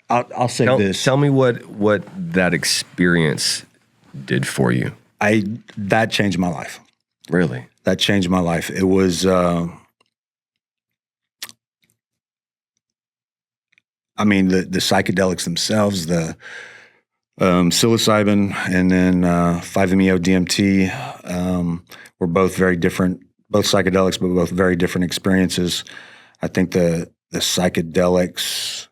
I'll say this. Tell me what that experience did for you. That changed my life. Really? That changed my life. It was, the psychedelics themselves, the psilocybin and then 5-MeO-DMT were both very different, both psychedelics, but both very different experiences. I think the psychedelics,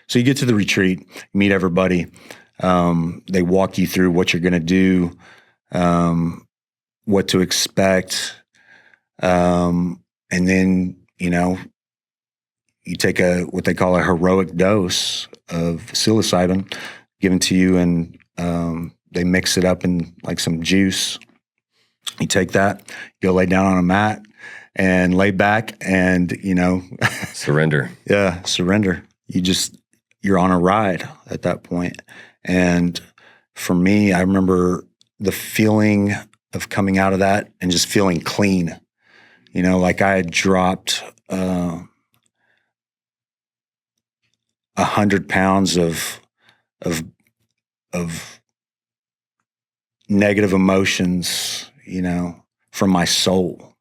so you get to the retreat, meet everybody. They walk you through what you're going to do, what to expect. And then, you take what they call a heroic dose of psilocybin given to you, and they mix it up in like some juice. You take that, you go lay down on a mat and lay back and, surrender. Yeah, surrender. You're on a ride at that point. And for me, I remember the feeling of coming out of that and just feeling clean. Like I had dropped 100 pounds of negative emotions, from my soul.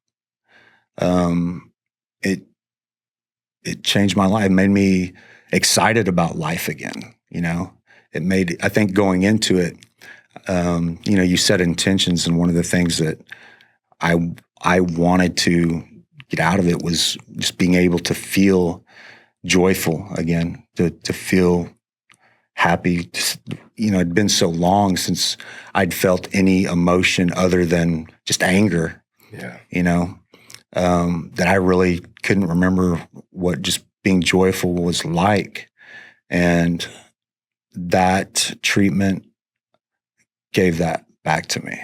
It changed my life. It made me excited about life again. I think going into it, you set intentions, and one of the things that I wanted to get out of it was just being able to feel joyful again, to feel happy. It'd been so long since I'd felt any emotion other than just anger. Yeah. That I really couldn't remember what just being joyful was like. And that treatment gave that back to me.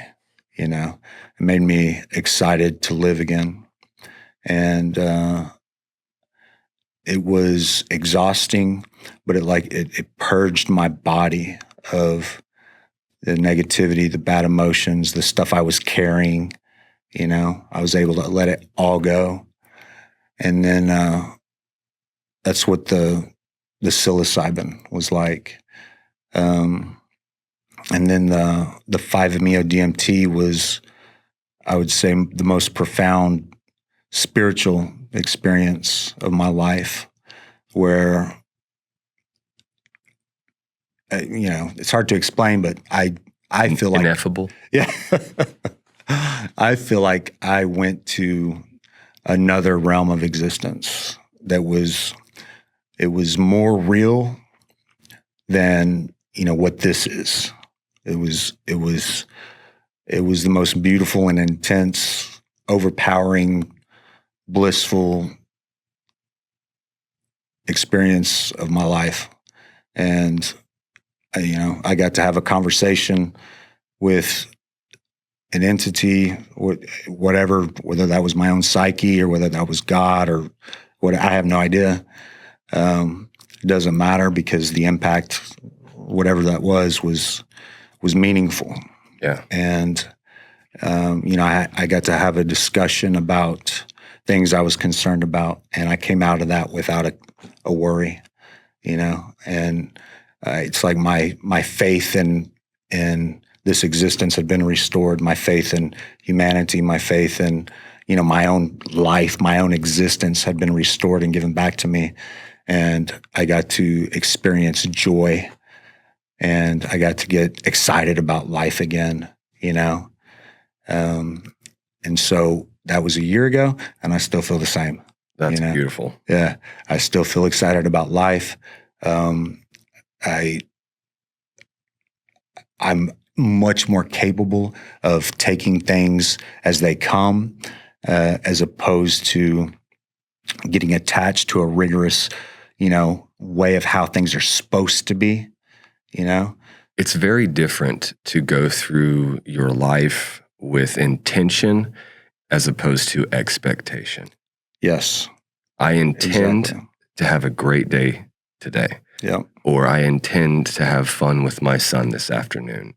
It made me excited to live again. And it was exhausting, but it purged my body of the negativity, the bad emotions, the stuff I was carrying. I was able to let it all go. And then that's what the psilocybin was like. And then the 5-MeO-DMT was, I would say, the most profound spiritual experience of my life, where, it's hard to explain, but I feel like ineffable. Yeah. I feel like I went to another realm of existence it was more real than, what this is. It was the most beautiful and intense, overpowering, blissful experience of my life. And, I got to have a conversation with an entity, whatever, whether that was my own psyche or whether that was God or what, I have no idea. It doesn't matter, because the impact, whatever that was meaningful. Yeah. And, I got to have a discussion about things I was concerned about, and I came out of that without a worry, and it's like my faith in this existence had been restored, my faith in humanity, my faith in, my own life, my own existence had been restored and given back to me. And I got to experience joy, and I got to get excited about life again, And so that was a year ago, and I still feel the same. That's beautiful. Yeah. I still feel excited about life. I'm much more capable of taking things as they come, as opposed to getting attached to a rigorous, way of how things are supposed to be, It's very different to go through your life with intention as opposed to expectation. Yes. I intend to have a great day today. Yeah. Or I intend to have fun with my son this afternoon.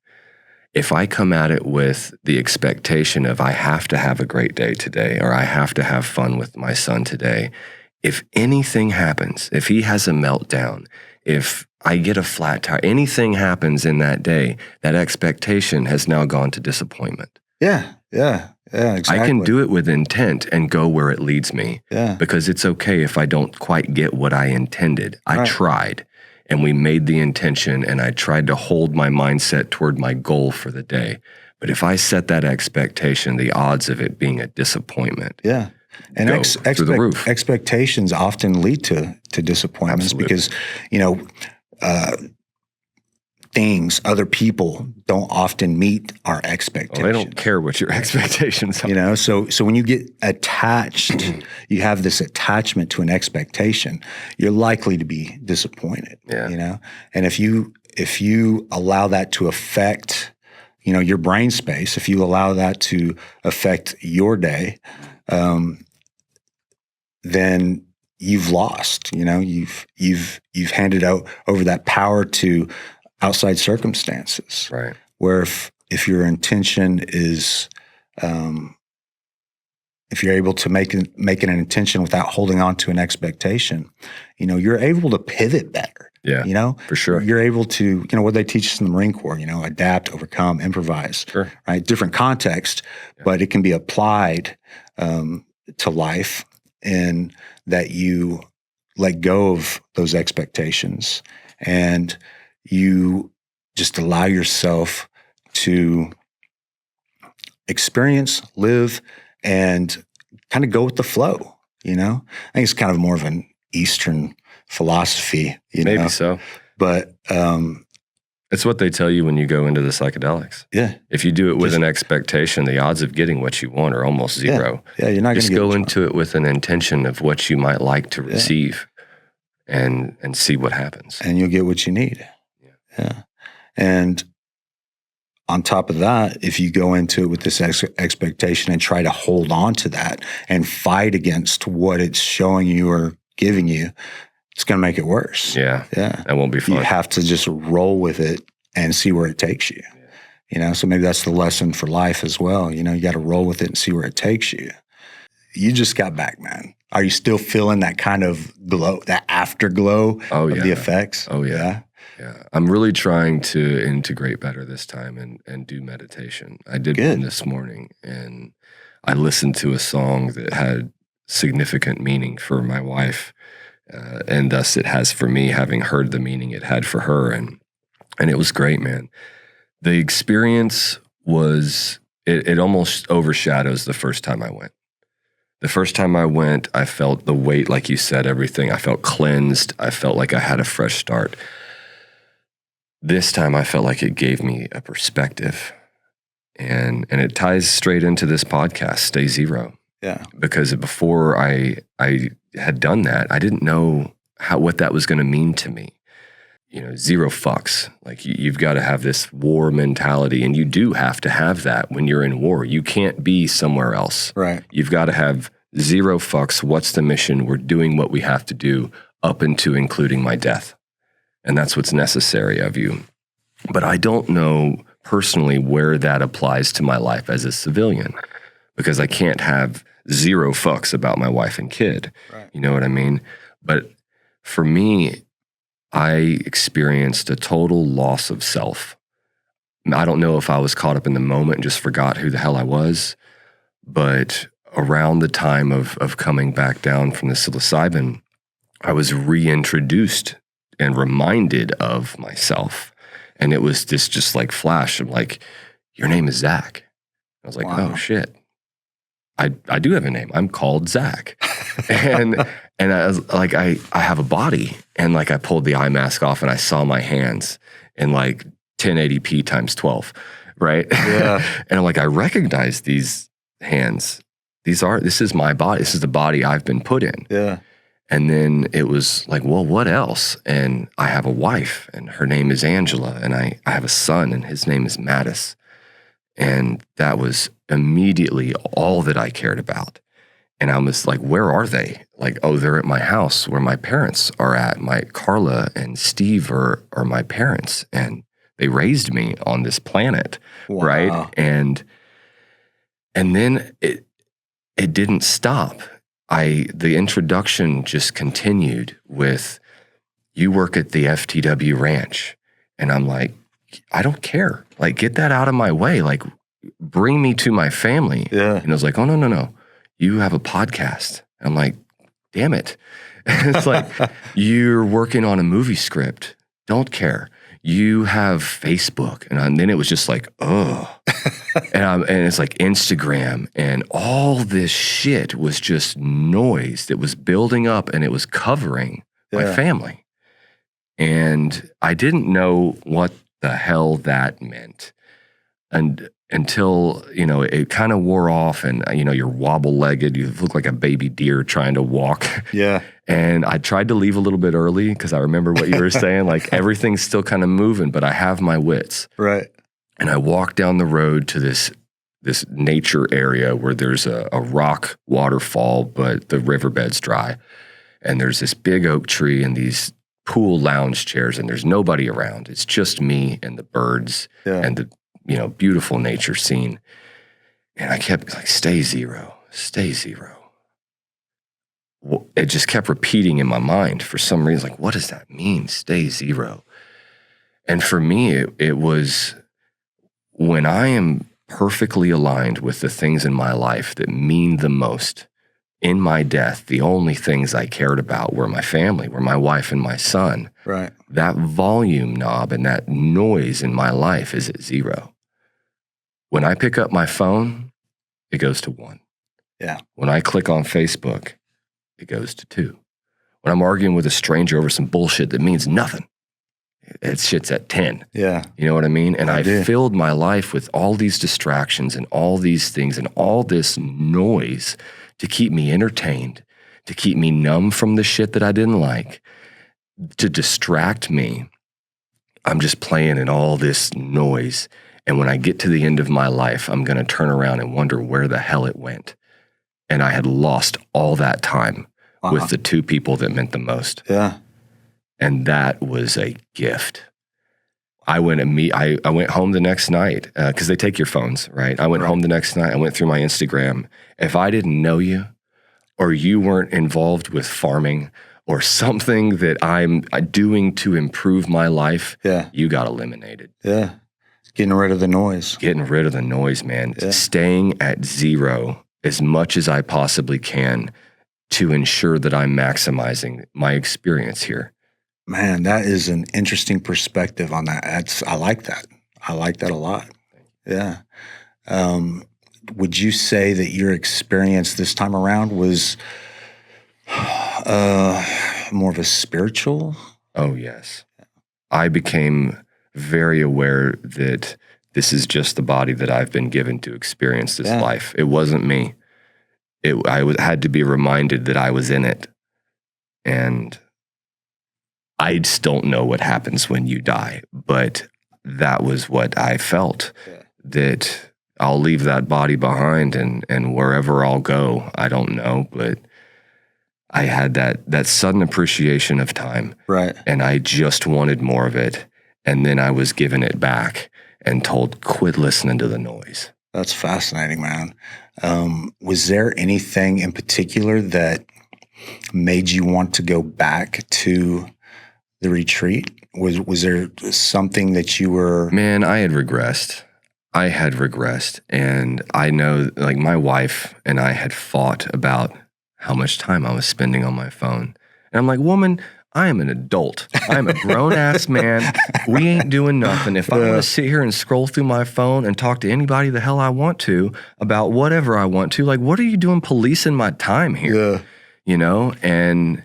If I come at it with the expectation of I have to have a great day today, or I have to have fun with my son today, if anything happens, if he has a meltdown, if I get a flat tire, anything happens in that day, that expectation has now gone to disappointment. Yeah, exactly. I can do it with intent and go where it leads me. Yeah. Because it's okay if I don't quite get what I intended. I tried, and we made the intention, and I tried to hold my mindset toward my goal for the day. But if I set that expectation, the odds of it being a disappointment. Yeah. And through the roof. Expectations often lead to disappointments. Absolutely. Because, things, other people don't often meet our expectations. Well, they don't care what your expectations are. So when you get attached, you have this attachment to an expectation, you're likely to be disappointed. Yeah. And if you allow that to affect, your brain space, if you allow that to affect your day, then you've lost. You've handed over that power to outside circumstances. Right. Where if your intention is, if you're able to make it an intention without holding on to an expectation, you're able to pivot better. Yeah. For sure. You're able to, what they teach us in the Marine Corps, adapt, overcome, improvise. Sure. Right. Different context, but it can be applied to life in that you let go of those expectations and you just allow yourself to experience, live, and kind of go with the flow, I think it's kind of more of an Eastern philosophy, Maybe so. But it's what they tell you when you go into the psychedelics. Yeah. If you do it with an expectation, the odds of getting what you want are almost zero. Yeah, you're not going to go into it with an intention of what you might like to receive and see what happens. And you'll get what you need. Yeah. And on top of that, if you go into it with this expectation and try to hold on to that and fight against what it's showing you or giving you, it's going to make it worse. Yeah. That won't be fun. You have to just roll with it and see where it takes you. So maybe that's the lesson for life as well. You got to roll with it and see where it takes you. You just got back, man. Are you still feeling that kind of glow, that afterglow of the effects? Oh, yeah. Yeah. I'm really trying to integrate better this time and do meditation. I did one this morning, and I listened to a song that had significant meaning for my wife, and thus it has for me, having heard the meaning it had for her. And it was great, man. The experience was, it almost overshadows the first time I went. The first time I went, I felt the weight, like you said, everything. I felt cleansed. I felt like I had a fresh start. This time I felt like it gave me a perspective. And it ties straight into this podcast, Stay Zero. Yeah. Because before I had done that, I didn't know what that was going to mean to me. Zero fucks. Like you've got to have this war mentality, and you do have to have that when you're in war. You can't be somewhere else. Right. You've got to have zero fucks. What's the mission? We're doing what we have to do up into including my death. And that's what's necessary of you. But I don't know personally where that applies to my life as a civilian, because I can't have zero fucks about my wife and kid. Right. You know what I mean? But for me, I experienced a total loss of self. I don't know if I was caught up in the moment and just forgot who the hell I was, but around the time of coming back down from the psilocybin, I was reintroduced and reminded of myself. And it was this just like flash of like, your name is Zac. I was like, wow. Oh shit. I do have a name. I'm called Zac. and I was like, I have a body. And like I pulled the eye mask off and I saw my hands in like 1080p times 12, right? Yeah. And I'm like, I recognize these hands. This is my body. This is the body I've been put in. Yeah. And then it was like, well, what else? And I have a wife and her name is Angela. And I have a son and his name is Mattis. And that was immediately all that I cared about. And I was like, where are they? Like, oh, they're at my house where my parents are at. My Carla and Steve are my parents. And they raised me on this planet, Wow. right? And then it didn't stop. The introduction just continued with, you work at the FTW ranch. And I'm like, I don't care. Like, get that out of my way. Like, bring me to my family. Yeah. And I was like, oh, no. You have a podcast. I'm like, damn it. It's like, you're working on a movie script. Don't care. You have Facebook. And then it was just like, oh. and it's like Instagram. And all this shit was just noise that was building up and it was covering my family. And I didn't know what the hell that meant. And until, it kind of wore off and, you're wobble-legged. You look like a baby deer trying to walk. Yeah. And I tried to leave a little bit early because I remember what you were saying. Like, everything's still kind of moving, but I have my wits. Right. And I walked down the road to this nature area where there's a rock waterfall, but the riverbed's dry. And there's this big oak tree and these pool lounge chairs, and there's nobody around. It's just me and the birds and the beautiful nature scene. And I kept like, stay zero. It just kept repeating in my mind for some reason. Like, what does that mean? Stay zero. And for me, it was when I am perfectly aligned with the things in my life that mean the most. In my death, the only things I cared about were my family, were my wife and my son. Right. That volume knob and that noise in my life is at 0. When I pick up my phone, it goes to 1. Yeah. When I click on Facebook, it goes to 2. When I'm arguing with a stranger over some bullshit that means nothing, it shit's at 10. Yeah. You know what I mean? And I do. filled my life with all these distractions and all these things and all this noise to keep me entertained, to keep me numb from the shit that I didn't like, to distract me. I'm just playing in all this noise. And when I get to the end of my life, I'm going to turn around and wonder where the hell it went. And I had lost all that time with the 2 people that meant the most. Yeah. And that was a gift. I went home the next night because they take your phones, right? I went home the next night. I went through my Instagram. If I didn't know you or you weren't involved with farming or something that I'm doing to improve my life, you got eliminated. Yeah. Getting rid of the noise. Getting rid of the noise, man. Yeah. Staying at 0 as much as I possibly can to ensure that I'm maximizing my experience here. Man, that is an interesting perspective on that. I like that. I like that a lot. Yeah. Would you say that your experience this time around was more of a spiritual? Oh, yes. I became very aware that this is just the body that I've been given to experience this life. It wasn't me. I had to be reminded that I was in it. And I just don't know what happens when you die, but that was what I felt, that I'll leave that body behind and wherever I'll go, I don't know, but I had that sudden appreciation of time. Right. And I just wanted more of it. And then I was given it back and told, quit listening to the noise. That's fascinating, man. Was there anything in particular that made you want to go back to the retreat? Was there something that you were... Man, I had regressed. And I know, like, my wife and I had fought about how much time I was spending on my phone. And I'm like, woman, I am an adult. I'm a grown-ass man. We ain't doing nothing. If I want to sit here and scroll through my phone and talk to anybody the hell I want to about whatever I want to, like, what are you doing policing my time here? Yeah. You know? And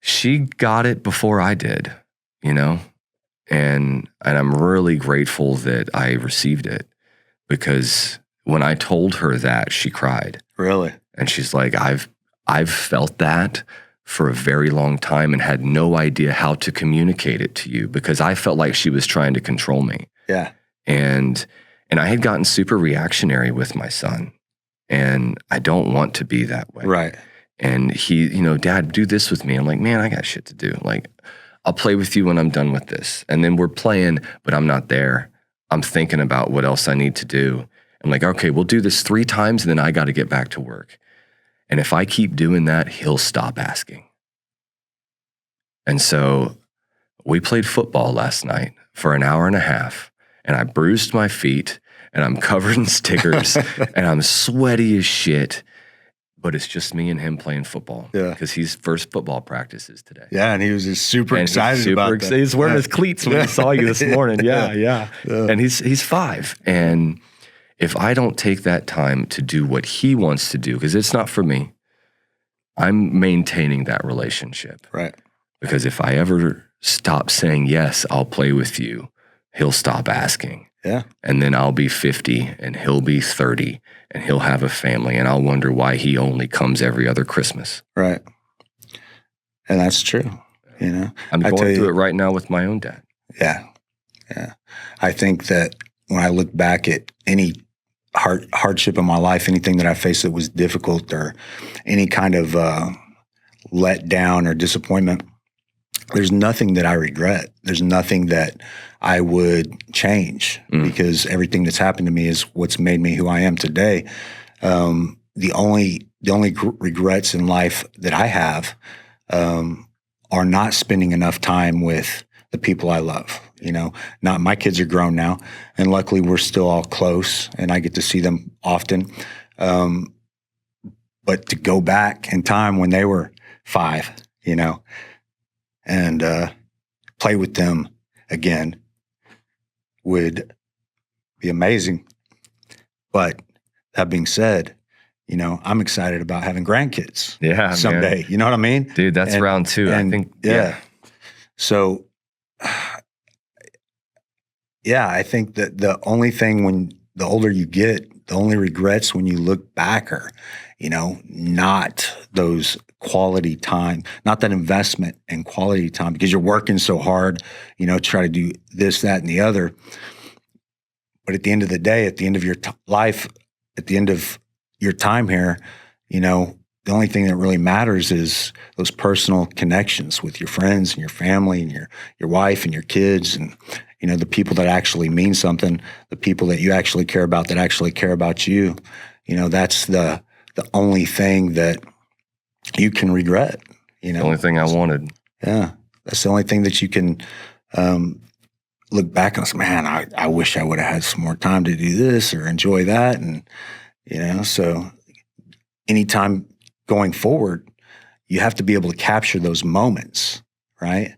she got it before I did, you know? And I'm really grateful that I received it, because when I told her that, she cried. Really? And she's like, I've felt that for a very long time and had no idea how to communicate it to you, because I felt like she was trying to control me. Yeah. And I had gotten super reactionary with my son, and I don't want to be that way. Right. And he, you know, Dad, do this with me. I'm like, man, I got shit to do. Like, I'll play with you when I'm done with this. And then we're playing, but I'm not there. I'm thinking about what else I need to do. I'm like, okay, we'll do this 3 times, and then I got to get back to work. And if I keep doing that, he'll stop asking. And so we played football last night for an hour and a half, and I bruised my feet, and I'm covered in stickers, and I'm sweaty as shit. But it's just me and him playing football. Yeah. Because his first football practice is today. Yeah, and he was just super excited about that. He's wearing his cleats when he saw you this morning. Yeah. And he's 5. And if I don't take that time to do what he wants to do, because it's not for me, I'm maintaining that relationship. Right. Because if I ever stop saying, yes, I'll play with you, he'll stop asking. Yeah. And then I'll be 50 and he'll be 30 and he'll have a family, and I'll wonder why he only comes every other Christmas. Right. And that's true. You know, I'm going through it right now with my own dad. Yeah. Yeah. I think that when I look back at any hardship in my life, anything that I faced that was difficult, or any kind of letdown or disappointment, there's nothing that I regret. There's nothing that I would change, because everything that's happened to me is what's made me who I am today. The only regrets in life that I have are not spending enough time with the people I love. You know, not my kids are grown now, and luckily we're still all close, and I get to see them often. But to go back in time when they were 5, you know, and play with them again would be amazing. But that being said, you know, I'm excited about having grandkids someday. Man. You know what I mean? Dude, that's round 2. I think. Yeah. So, yeah, I think that the only thing when the older you get, the only regrets when you look back are, you know, not those quality time, not that investment in quality time, because you're working so hard, you know, to try to do this, that, and the other. But at the end of the day, at the end of your life, at the end of your time here, you know, the only thing that really matters is those personal connections with your friends and your family and your wife and your kids, and, you know, the people that actually mean something, the people that you actually care about that actually care about you. You know, that's the only thing that you can regret. You know, the only thing I wanted. Yeah, that's the only thing that you can look back and say, man, I wish I would have had some more time to do this or enjoy that. And, you know, so anytime going forward, you have to be able to capture those moments, right?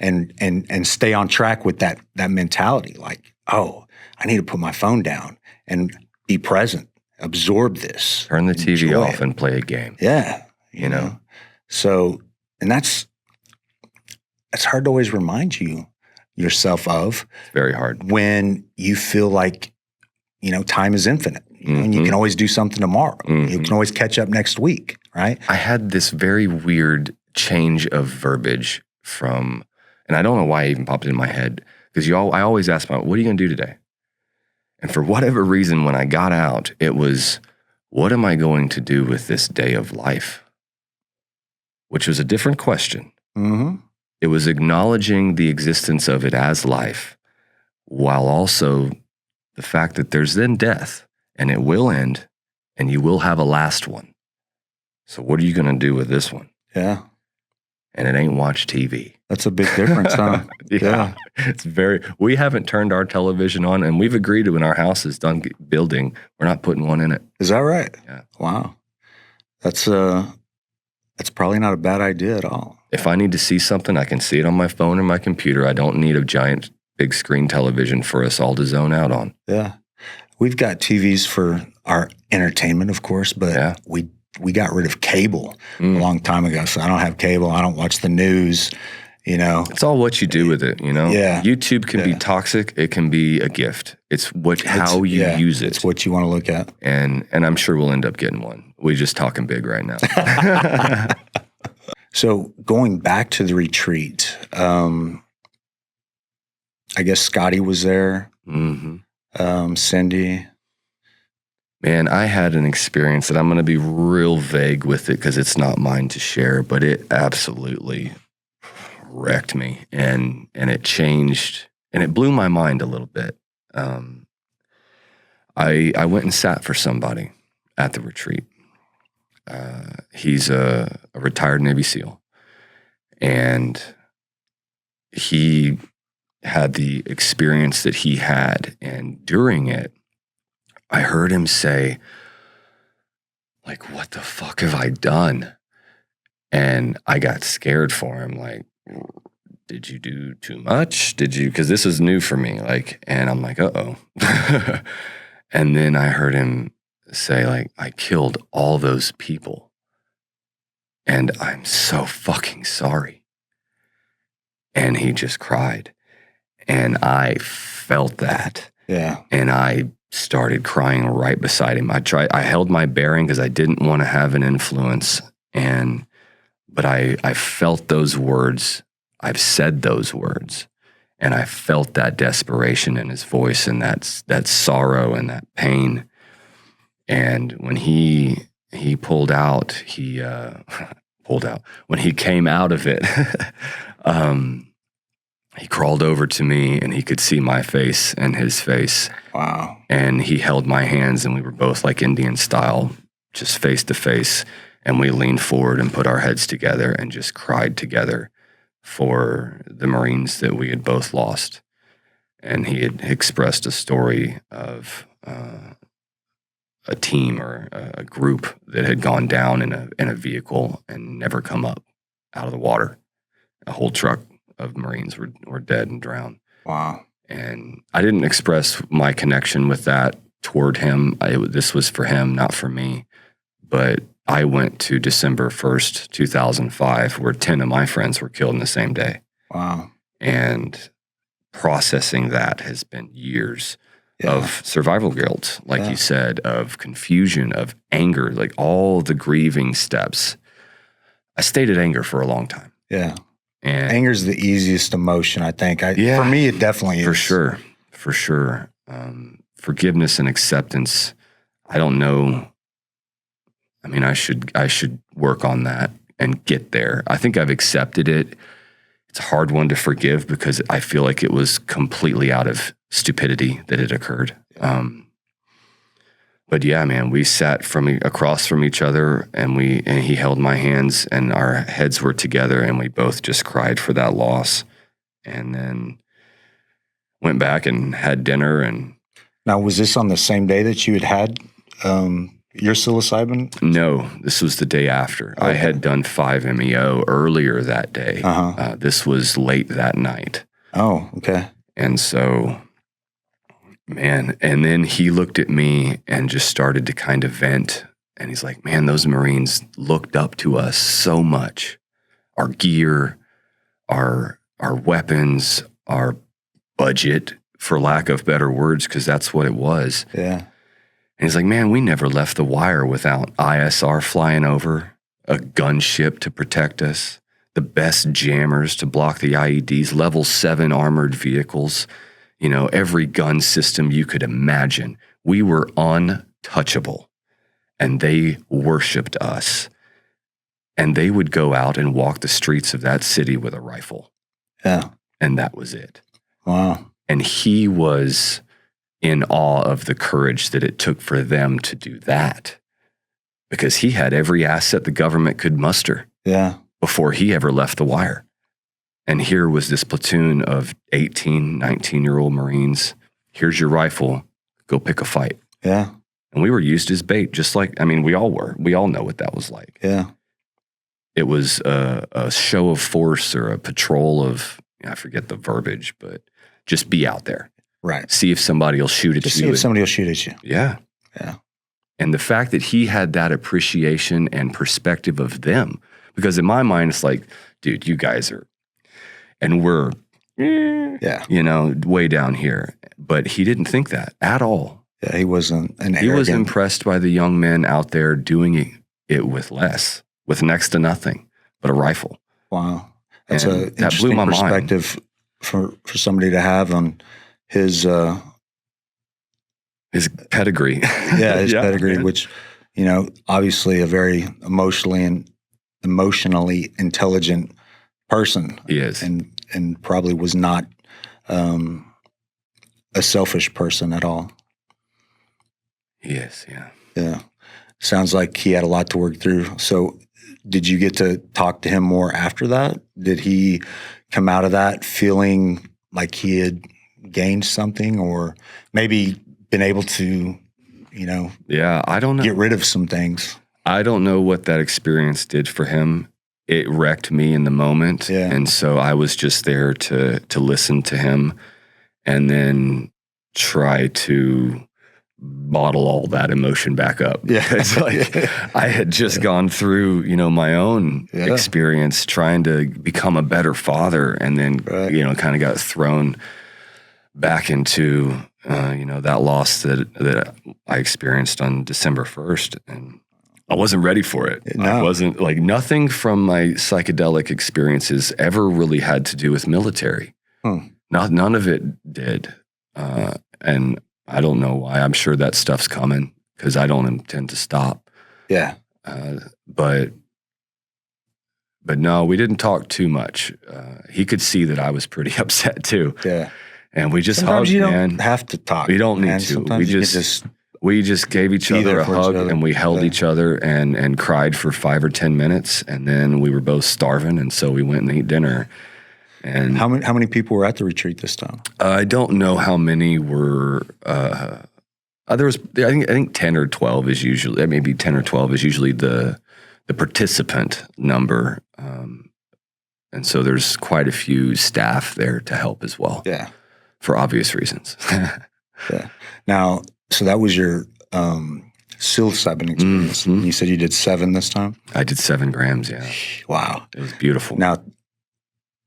And stay on track with that mentality. Like, oh, I need to put my phone down and be present, absorb this. Turn the TV off and play a game. Yeah. You know? So, and it's hard to always remind yourself of. It's very hard. When you feel like, you know, time is infinite. You know, and you can always do something tomorrow. You can always catch up next week, right? I had this very weird change of verbiage from, and I don't know why it even popped in my head, because I always ask myself, what are you going to do today? And for whatever reason, when I got out, it was, what am I going to do with this day of life? Which was a different question. Mm-hmm. It was acknowledging the existence of it as life, while also the fact that there's then death, and it will end, and you will have a last one. So what are you going to do with this one? Yeah. And it ain't watch TV. That's a big difference, huh? Yeah. It's we haven't turned our television on, and we've agreed to, when our house is done building, we're not putting one in it. Is that right? Yeah. Wow. That's probably not a bad idea at all. If I need to see something, I can see it on my phone or my computer. I don't need a giant big screen television for us all to zone out on. Yeah. We've got TVs for our entertainment, of course, but we got rid of cable a long time ago. So I don't have cable. I don't watch the news, It's all what you do with it, Yeah. YouTube can be toxic. It can be a gift. It's how you use it. It's what you want to look at. And I'm sure we'll end up getting one. We're just talking big right now. So going back to the retreat, I guess Scotty was there. Cindy. Man, I had an experience that I'm going to be real vague with it because it's not mine to share, but it absolutely wrecked me and it changed and it blew my mind a little bit. I went and sat for somebody at the retreat. He's a retired Navy SEAL, and he had the experience that he had, and during it, I heard him say, like, what the fuck have I done? And I got scared for him, like, did you do too much? Because this is new for me, like, and I'm like, uh-oh. And then I heard him say, like, I killed all those people, and I'm so fucking sorry. And he just cried. And I felt that. Yeah. And I started crying right beside him. I held my bearing because I didn't want to have an influence. But I felt those words. I've said those words. And I felt that desperation in his voice and that sorrow and that pain. And when he pulled out, when he came out of it, he crawled over to me and he could see my face and his face. Wow. And he held my hands and we were both like Indian style, just face to face. And we leaned forward and put our heads together and just cried together for the Marines that we had both lost. And he had expressed a story of a team or a group that had gone down in a vehicle and never come up out of the water. A whole truck of Marines were dead and drowned. Wow. And I didn't express my connection with that toward him. This was for him, not for me. But I went to December 1st, 2005, where 10 of my friends were killed in the same day. Wow. And processing that has been years of survival guilt, like you said, of confusion, of anger, like all the grieving steps. I stayed at anger for a long time. Yeah. And anger's the easiest emotion, I think. For me, it definitely is. For sure. Forgiveness and acceptance, I don't know. I mean, I should work on that and get there. I think I've accepted it. It's a hard one to forgive because I feel like it was completely out of stupidity that it occurred. But yeah, man, we sat across from each other and he held my hands and our heads were together and we both just cried for that loss. And then went back and had dinner. And now, was this on the same day that you had your psilocybin? No, this was the day after. Okay. I had done 5-MeO earlier that day. This was late that night. Oh, okay. And so, man, and then he looked at me and just started to kind of vent. And he's like, man, those Marines looked up to us so much. Our gear, our weapons, our budget, for lack of better words, because that's what it was. Yeah. And he's like, man, we never left the wire without ISR flying over, a gunship to protect us, the best jammers to block the IEDs, level 7 armored vehicles, every gun system you could imagine. We were untouchable, and they worshiped us. And they would go out and walk the streets of that city with a rifle. Yeah. And that was it. Wow. And he was in awe of the courage that it took for them to do that, because he had every asset the government could muster before he ever left the wire. And here was this platoon of 18, 19-year-old Marines. Here's your rifle. Go pick a fight. Yeah. And we were used as bait, we all were. We all know what that was like. Yeah. it was a show of force or a patrol of, I forget the verbiage, but just be out there. Right. See if somebody will shoot at Just you. see if somebody will shoot at you. Yeah. Yeah. And the fact that he had that appreciation and perspective of them, because in my mind, it's like, dude, you guys are, and we're, Yeah. you know, way down here. But he didn't think that at all. Yeah, he wasn't an arrogant. He was impressed by the young men out there doing it with less, with next to nothing but a rifle. Wow. That's And an that blew interesting my mind. perspective for somebody to have on his pedigree. yeah, his pedigree, man. which, you know, obviously a very emotionally intelligent person. He is. And probably was not a selfish person at all. He is, yeah. Yeah. Sounds like he had a lot to work through. So did you get to talk to him more after that? Did he come out of that feeling like he had gained something, or maybe been able to, you know, Yeah, I don't know. get rid of some things? I don't know what that experience did for him. It wrecked me in the moment. Yeah. And so I was just there to listen to him and then try to bottle all that emotion back up. Yeah. It's like I had just gone through, you know, my own experience trying to become a better father, and then, you know, kind of got thrown back into, you know, that loss that I experienced on December 1st. And I wasn't ready for it. No. I wasn't, like, nothing from my psychedelic experiences ever really had to do with military. None of it did. And I don't know why. I'm sure that stuff's coming because I don't intend to stop. Yeah. But no, we didn't talk too much. He could see that I was pretty upset too. Yeah. And we just Sometimes hugged, you man. don't have to talk. We don't need man. to. Sometimes you just We just gave each be other there a for each hug, other. and we held Yeah. each other and cried for 5 or 10 minutes, and then we were both starving, and so we went and ate dinner. And How many people were at the retreat this time? I don't know how many were. There was, I think 10 or 12 is usually, maybe 10 or 12 is usually the participant number, and so there's quite a few staff there to help as well. Yeah. For obvious reasons. Yeah. Now, so that was your psilocybin experience. Mhm. You said you did 7 this time? I did 7 grams. Yeah, Wow. it was beautiful. Now,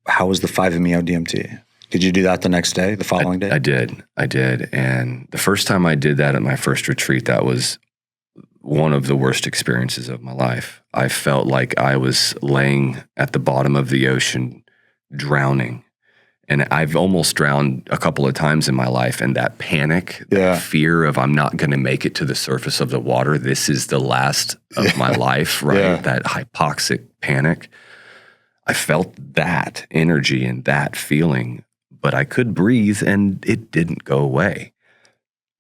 how was the 5-MeO DMT? Did you do that the next day, the following day? I did. And the first time I did that at my first retreat, that was one of the worst experiences of my life. I felt like I was laying at the bottom of the ocean, drowning. And I've almost drowned a couple of times in my life, and that panic, that fear of I'm not going to make it to the surface of the water. This is the last of my life, right? Yeah. That hypoxic panic. I felt that energy and that feeling, but I could breathe and it didn't go away.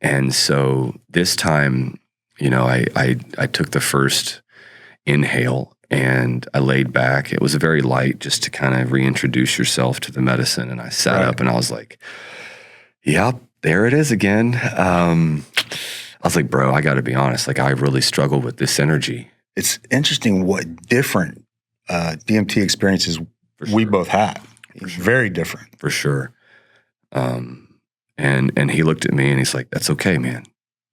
And so this time, you know, I took the first inhale and I laid back. It was very light, just to kind of reintroduce yourself to the medicine. And I sat up and I was like, yep, there it is again. I was like, bro, I got to be honest. Like, I really struggle with this energy. It's interesting what different DMT experiences we both had. Very different. For sure. And he looked at me and he's like, that's okay, man.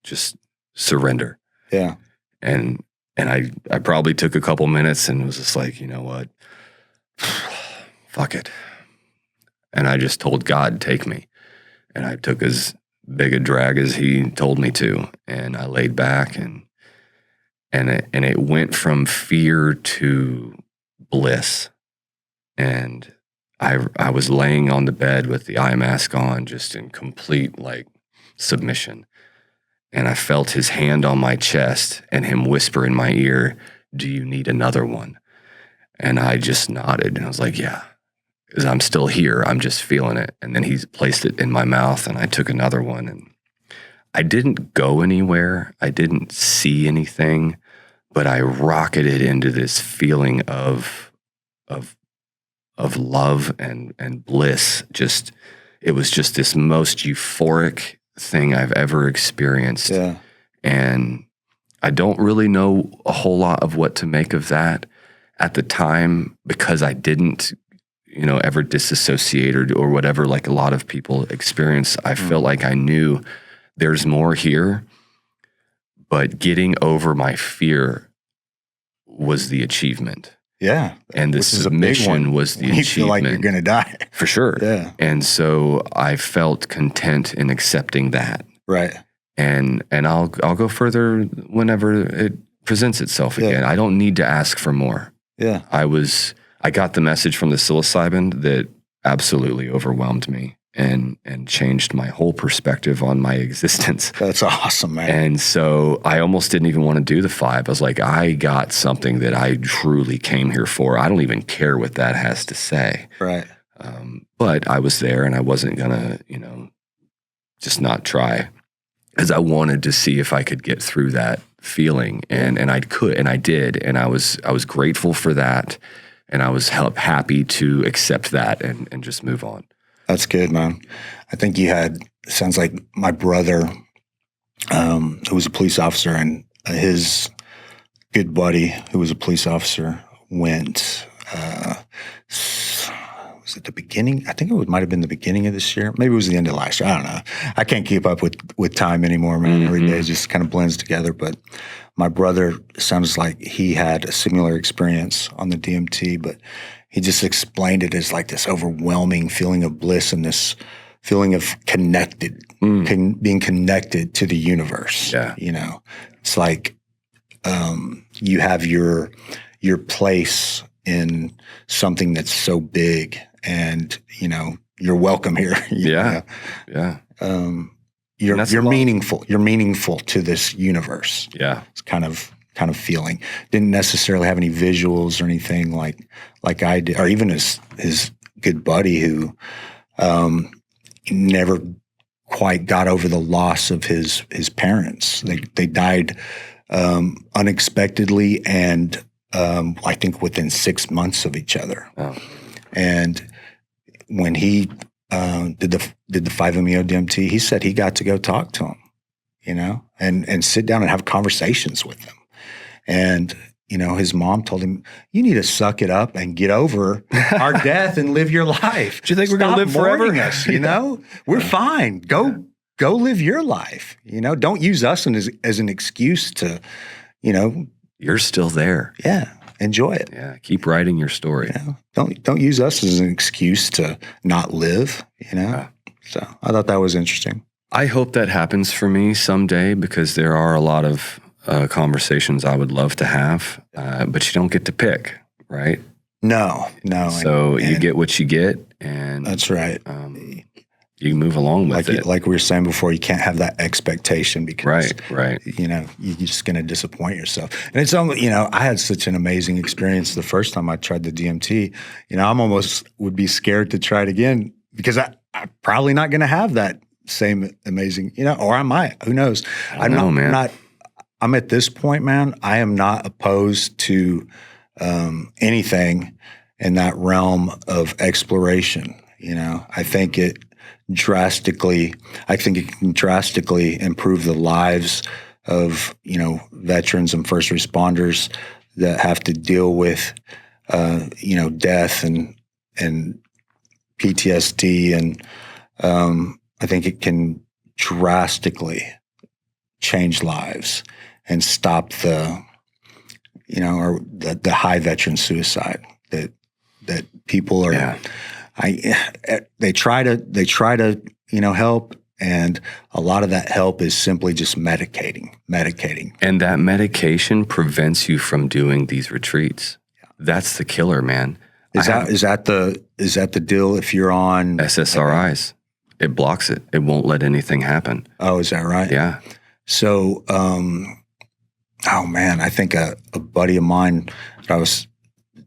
Just surrender. Yeah. And I probably took a couple minutes and was just like, you know what? Fuck it. And I just told God, take me. And I took as big a drag as he told me to. And I laid back and it went from fear to bliss. And I was laying on the bed with the eye mask on, just in complete, like, submission. And I felt his hand on my chest and him whisper in my ear, do you need another one? And I just nodded and I was like, yeah, because I'm still here. I'm just feeling it. And then he placed it in my mouth and I took another one. And I didn't go anywhere. I didn't see anything, but I rocketed into this feeling of love and bliss. Just, it was just this most euphoric thing I've ever experienced. Yeah. And I don't really know a whole lot of what to make of that. at the time, because I didn't, ever disassociate or whatever, like a lot of people experience, I felt like I knew there's more here, but getting over my fear was the achievement. Yeah. And the submission was the achievement. You feel like you're going to die. For sure. Yeah. And so I felt content in accepting that. Right. And I'll go further whenever it presents itself again. I don't need to ask for more. Yeah. I got the message from the psilocybin that absolutely overwhelmed me and changed my whole perspective on my existence. That's awesome, man. And so I almost didn't even want to do the 5. I was like, I got something that I truly came here for. I don't even care what that has to say. Right. But I was there, and I wasn't gonna, just not try, because I wanted to see if I could get through that feeling, and I could, and I did, and I was grateful for that, and I was happy to accept that and just move on. That's good, man. I think sounds like my brother, who was a police officer, and his good buddy, who was a police officer, went, was it the beginning? I think might have been the beginning of this year. Maybe it was the end of last year. I don't know. I can't keep up with time anymore, man. Every day just kind of blends together. But my brother sounds like he had a similar experience on the DMT, but he just explained it as like this overwhelming feeling of bliss and this feeling of connected, being connected to the universe. Yeah. It's like you have your place in something that's so big, and you're welcome here. Yeah. You're meaningful. You're meaningful to this universe. Yeah. It's kind of feeling. Didn't necessarily have any visuals or anything like I did, or even his good buddy who never quite got over the loss of his parents. They died unexpectedly, and I think within 6 months of each other. Oh. And when he did the 5-MeO DMT, he said he got to go talk to him, and sit down and have conversations with him. And his mom told him, "You need to suck it up and get over our death and live your life. Do you think we're going to live forever? Us, we're fine. Go live your life. Don't use us as an excuse to, You're still there. Yeah. Enjoy it. Yeah. Keep writing your story. Don't use us as an excuse to not live, So I thought that was interesting. I hope that happens for me someday, because there are a lot of conversations I would love to have, but you don't get to pick, right? No. So you get what you get, and that's right. You move along with it. Like we were saying before, you can't have that expectation, because right. You're just going to disappoint yourself. And it's only, I had such an amazing experience the first time I tried the DMT. I'm almost would be scared to try it again, because I'm probably not going to have that same amazing, or I might. Who knows? I'm at this point, man. I am not opposed to anything in that realm of exploration. I think it can drastically improve the lives of, veterans and first responders that have to deal with, death and PTSD. And I think it can drastically change lives and stop the high veteran suicide that people are. They try to help, and a lot of that help is simply just medicating. And that medication prevents you from doing these retreats. That's the killer, man. Is that the deal if you're on SSRIs? It blocks it. It won't let anything happen. Oh, is that right? Yeah. So, oh man, I think a buddy of mine that I was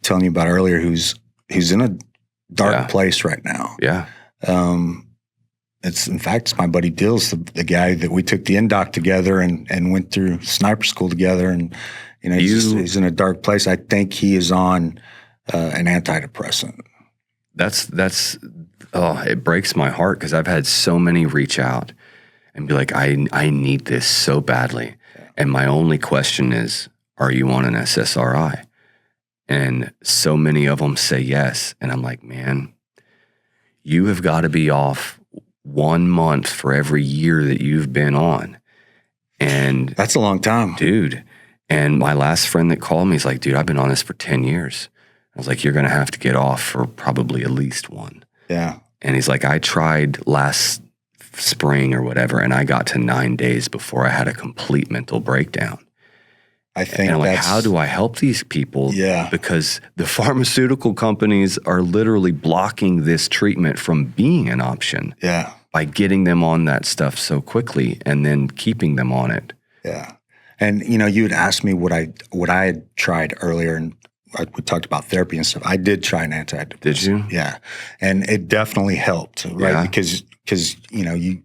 telling you about earlier, who's in a dark place right now. Yeah. It's my buddy Dills, the guy that we took the NDoc together and went through sniper school together, and he's in a dark place. I think he is on an antidepressant. It breaks my heart, because I've had so many reach out and be like, I need this so badly. Yeah. And my only question is, are you on an SSRI? And so many of them say yes. And I'm like, man, you have got to be off 1 month for every year that you've been on. And that's a long time. Dude. And my last friend that called me is like, dude, I've been on this for 10 years. I was like, you're going to have to get off for probably at least one. Yeah. And he's like, I tried last spring or whatever, and I got to 9 days before I had a complete mental breakdown. I think and I'm like, how do I help these people? Yeah. Because the pharmaceutical companies are literally blocking this treatment from being an option. Yeah. By getting them on that stuff so quickly and then keeping them on it. Yeah. And, you know, you had asked me what I had tried earlier, and we talked about therapy and stuff. I did try an antidepressant. Did you? Yeah. And it definitely helped, right? Yeah. Because, you know, you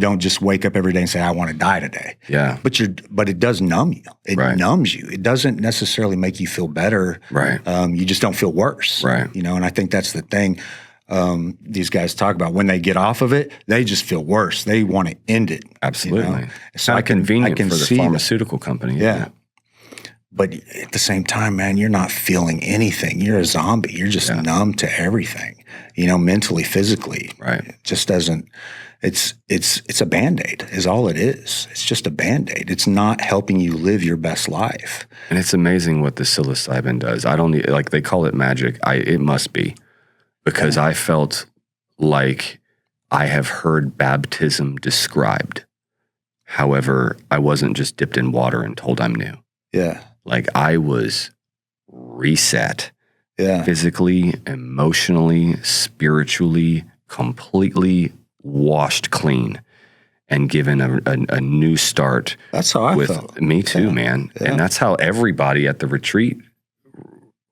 don't just wake up every day and say, I want to die today. Yeah. But it does numb you. It right. numbs you. It doesn't necessarily make you feel better. Right. You just don't feel worse. Right. You know, and I think that's the thing. These guys talk about when they get off of it, they just feel worse. They want to end it. Absolutely. You know? So not convenient for the pharmaceutical company. Yeah. But at the same time, man, you're not feeling anything. You're a zombie. You're just numb to everything, you know, mentally, physically. Right. It just doesn't, it's a Band-Aid is all it is. It's just a Band-Aid. It's not helping you live your best life. And it's amazing what the psilocybin does. I don't need, like they call it magic. It must be. Because I felt like I have heard baptism described. However, I wasn't just dipped in water and told I'm new. Yeah. Like I was reset. Yeah. Physically, emotionally, spiritually, completely washed clean and given a new start. That's how I felt. Me too, man. Yeah. And that's how everybody at the retreat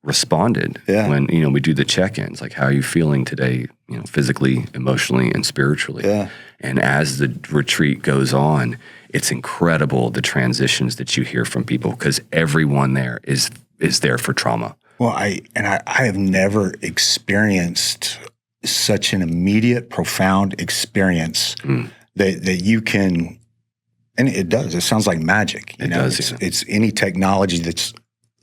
responded when, you know, we do the check-ins, like, how are you feeling today, you know, physically, emotionally, and spiritually? Yeah. And as the retreat goes on, it's incredible the transitions that you hear from people because everyone there is there for trauma. Well, I have never experienced such an immediate, profound experience that you can, and it does. It sounds like magic. You know, it's any technology that's,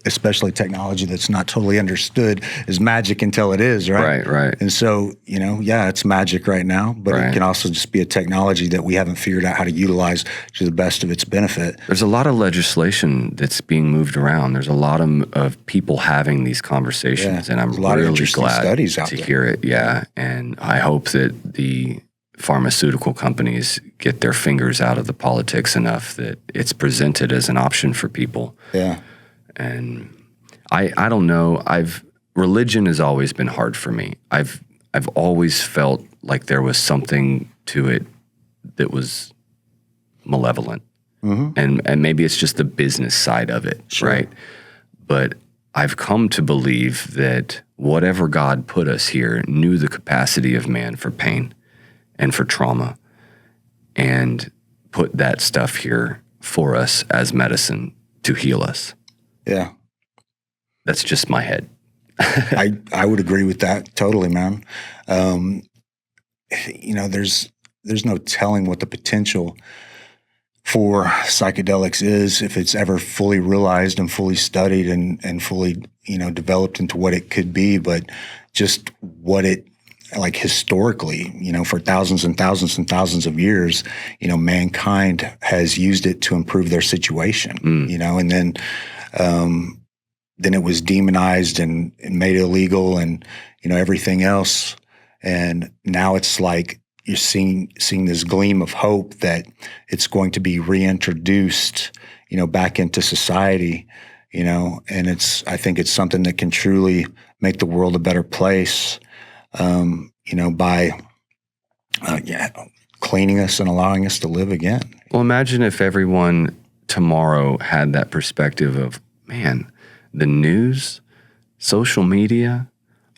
especially technology that's not totally understood, is magic until it is, right? Right, right. And so, you know, yeah, it's magic right now, but it can also just be a technology that we haven't figured out how to utilize to the best of its benefit. There's a lot of legislation that's being moved around. There's a lot of people having these conversations, and I'm really glad to hear it. Yeah, and I hope that the pharmaceutical companies get their fingers out of the politics enough that it's presented as an option for people. Yeah. And I don't know. Religion has always been hard for me. I've always felt like there was something to it that was malevolent, and maybe it's just the business side of it, right? But I've come to believe that whatever God put us here knew the capacity of man for pain and for trauma, and put that stuff here for us as medicine to heal us. Yeah. That's just my head. I would agree with that totally, man. You know, there's no telling what the potential for psychedelics is if it's ever fully realized and fully studied and fully, you know, developed into what it could be. But just what it, like historically, you know, for thousands and thousands and thousands of years, you know, mankind has used it to improve their situation, you know, and then it was demonized and made illegal and, you know, everything else. And now it's like you're seeing this gleam of hope that it's going to be reintroduced, you know, back into society, you know, and I think it's something that can truly make the world a better place, you know, by, cleaning us and allowing us to live again. Well, imagine if everyone tomorrow had that perspective of, man, the news, social media,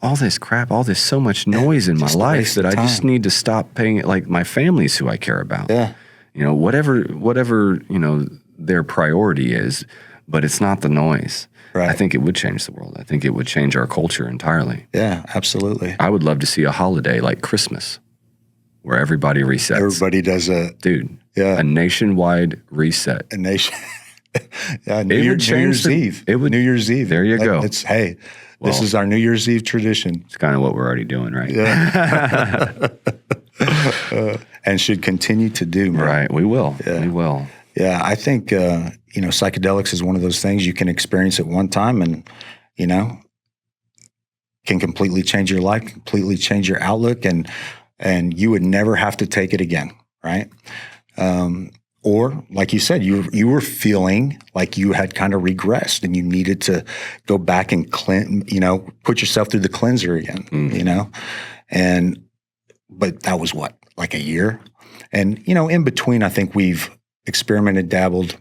all this crap, all this so much noise in my life that I just need to stop paying it. Like my family's who I care about. Yeah. You know, whatever, you know, their priority is, but it's not the noise. Right. I think it would change the world. I think it would change our culture entirely. Yeah, absolutely. I would love to see a holiday like Christmas where everybody resets. Everybody does a nationwide reset. Yeah, It New would change Year's Eve. It would. New Year's Eve. There you go. It's this Well, is our New Year's Eve tradition. It's kind of what we're already doing, right? Yeah. And should continue to do, man. Right. We will. Yeah. We will. Yeah, I think, psychedelics is one of those things you can experience at one time and, can completely change your life, completely change your outlook, and you would never have to take it again, right? Or, like you said, you were feeling like you had kind of regressed and you needed to go back and put yourself through the cleanser again, but that was what, like a year? And, in between, I think we've experimented, dabbled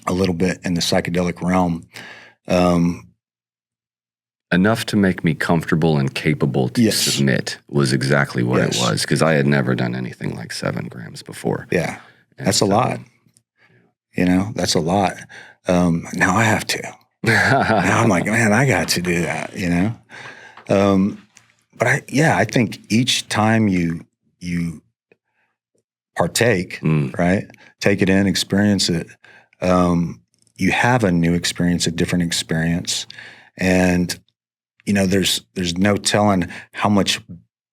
a little bit in the psychedelic realm. Enough to make me comfortable and capable to submit was exactly what it was, because I had never done anything like 7 grams before. Yeah, that's a lot. That's a lot. Now I have to. Now I'm like, man, I got to do that, But I think each time you partake, right, take it in, experience it, you have a new experience, a different experience. And, there's no telling how much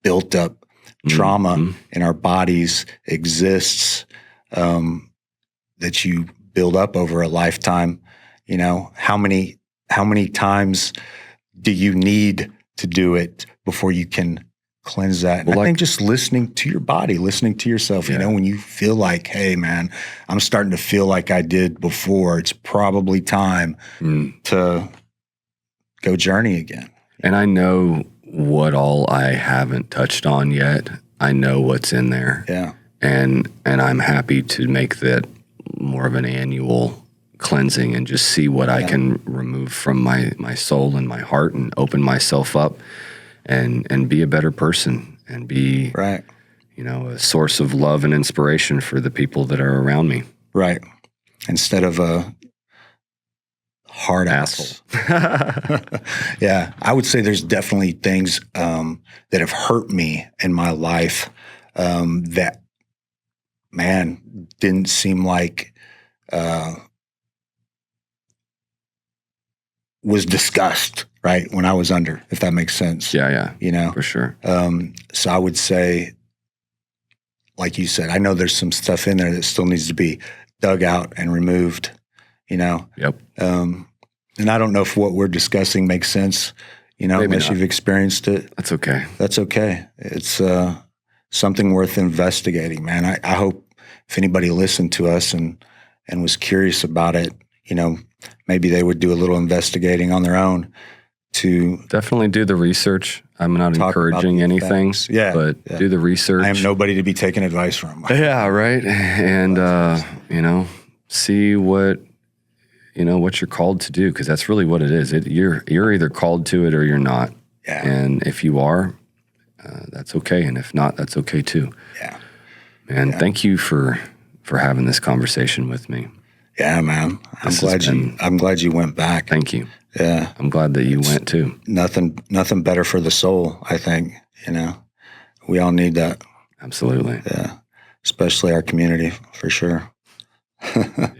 built up trauma in our bodies exists, that you build up over a lifetime. How many times do you need to do it before you can cleanse that? And I think just listening to your body, listening to yourself, when you feel like, hey, man, I'm starting to feel like I did before, it's probably time to go journey again. And I know what all I haven't touched on yet. I know what's in there. Yeah. And I'm happy to make that more of an annual cleansing and just see what I can remove from my soul and my heart and open myself up and be a better person and be right. A source of love and inspiration for the people that are around me. Right. Instead of a hard asshole. Yeah. I would say there's definitely things that have hurt me in my life that, man, didn't seem like was discussed, right, when I was under, if that makes sense. Yeah. For sure. So I would say, like you said, I know there's some stuff in there that still needs to be dug out and removed, Yep. And I don't know if what we're discussing makes sense, Maybe unless not. you've experienced it. That's okay. That's okay. It's something worth investigating, man. I hope if anybody listened to us and was curious about it, maybe they would do a little investigating on their own to definitely do the research. I'm not encouraging anything, but do the research. I am nobody to be taking advice from. Yeah, right. And, see what you're called to do, because that's really what it is. You're either called to it or you're not. Yeah. And if you are, that's okay. And if not, that's okay too. Yeah. And thank you for having this conversation with me. Yeah, man. I'm glad you went back. Thank you. Yeah. I'm glad that you went too. Nothing better for the soul, I think. We all need that. Absolutely. Yeah. Especially our community, for sure. Yeah.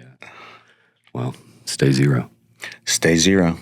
Well, stay zero. Stay zero.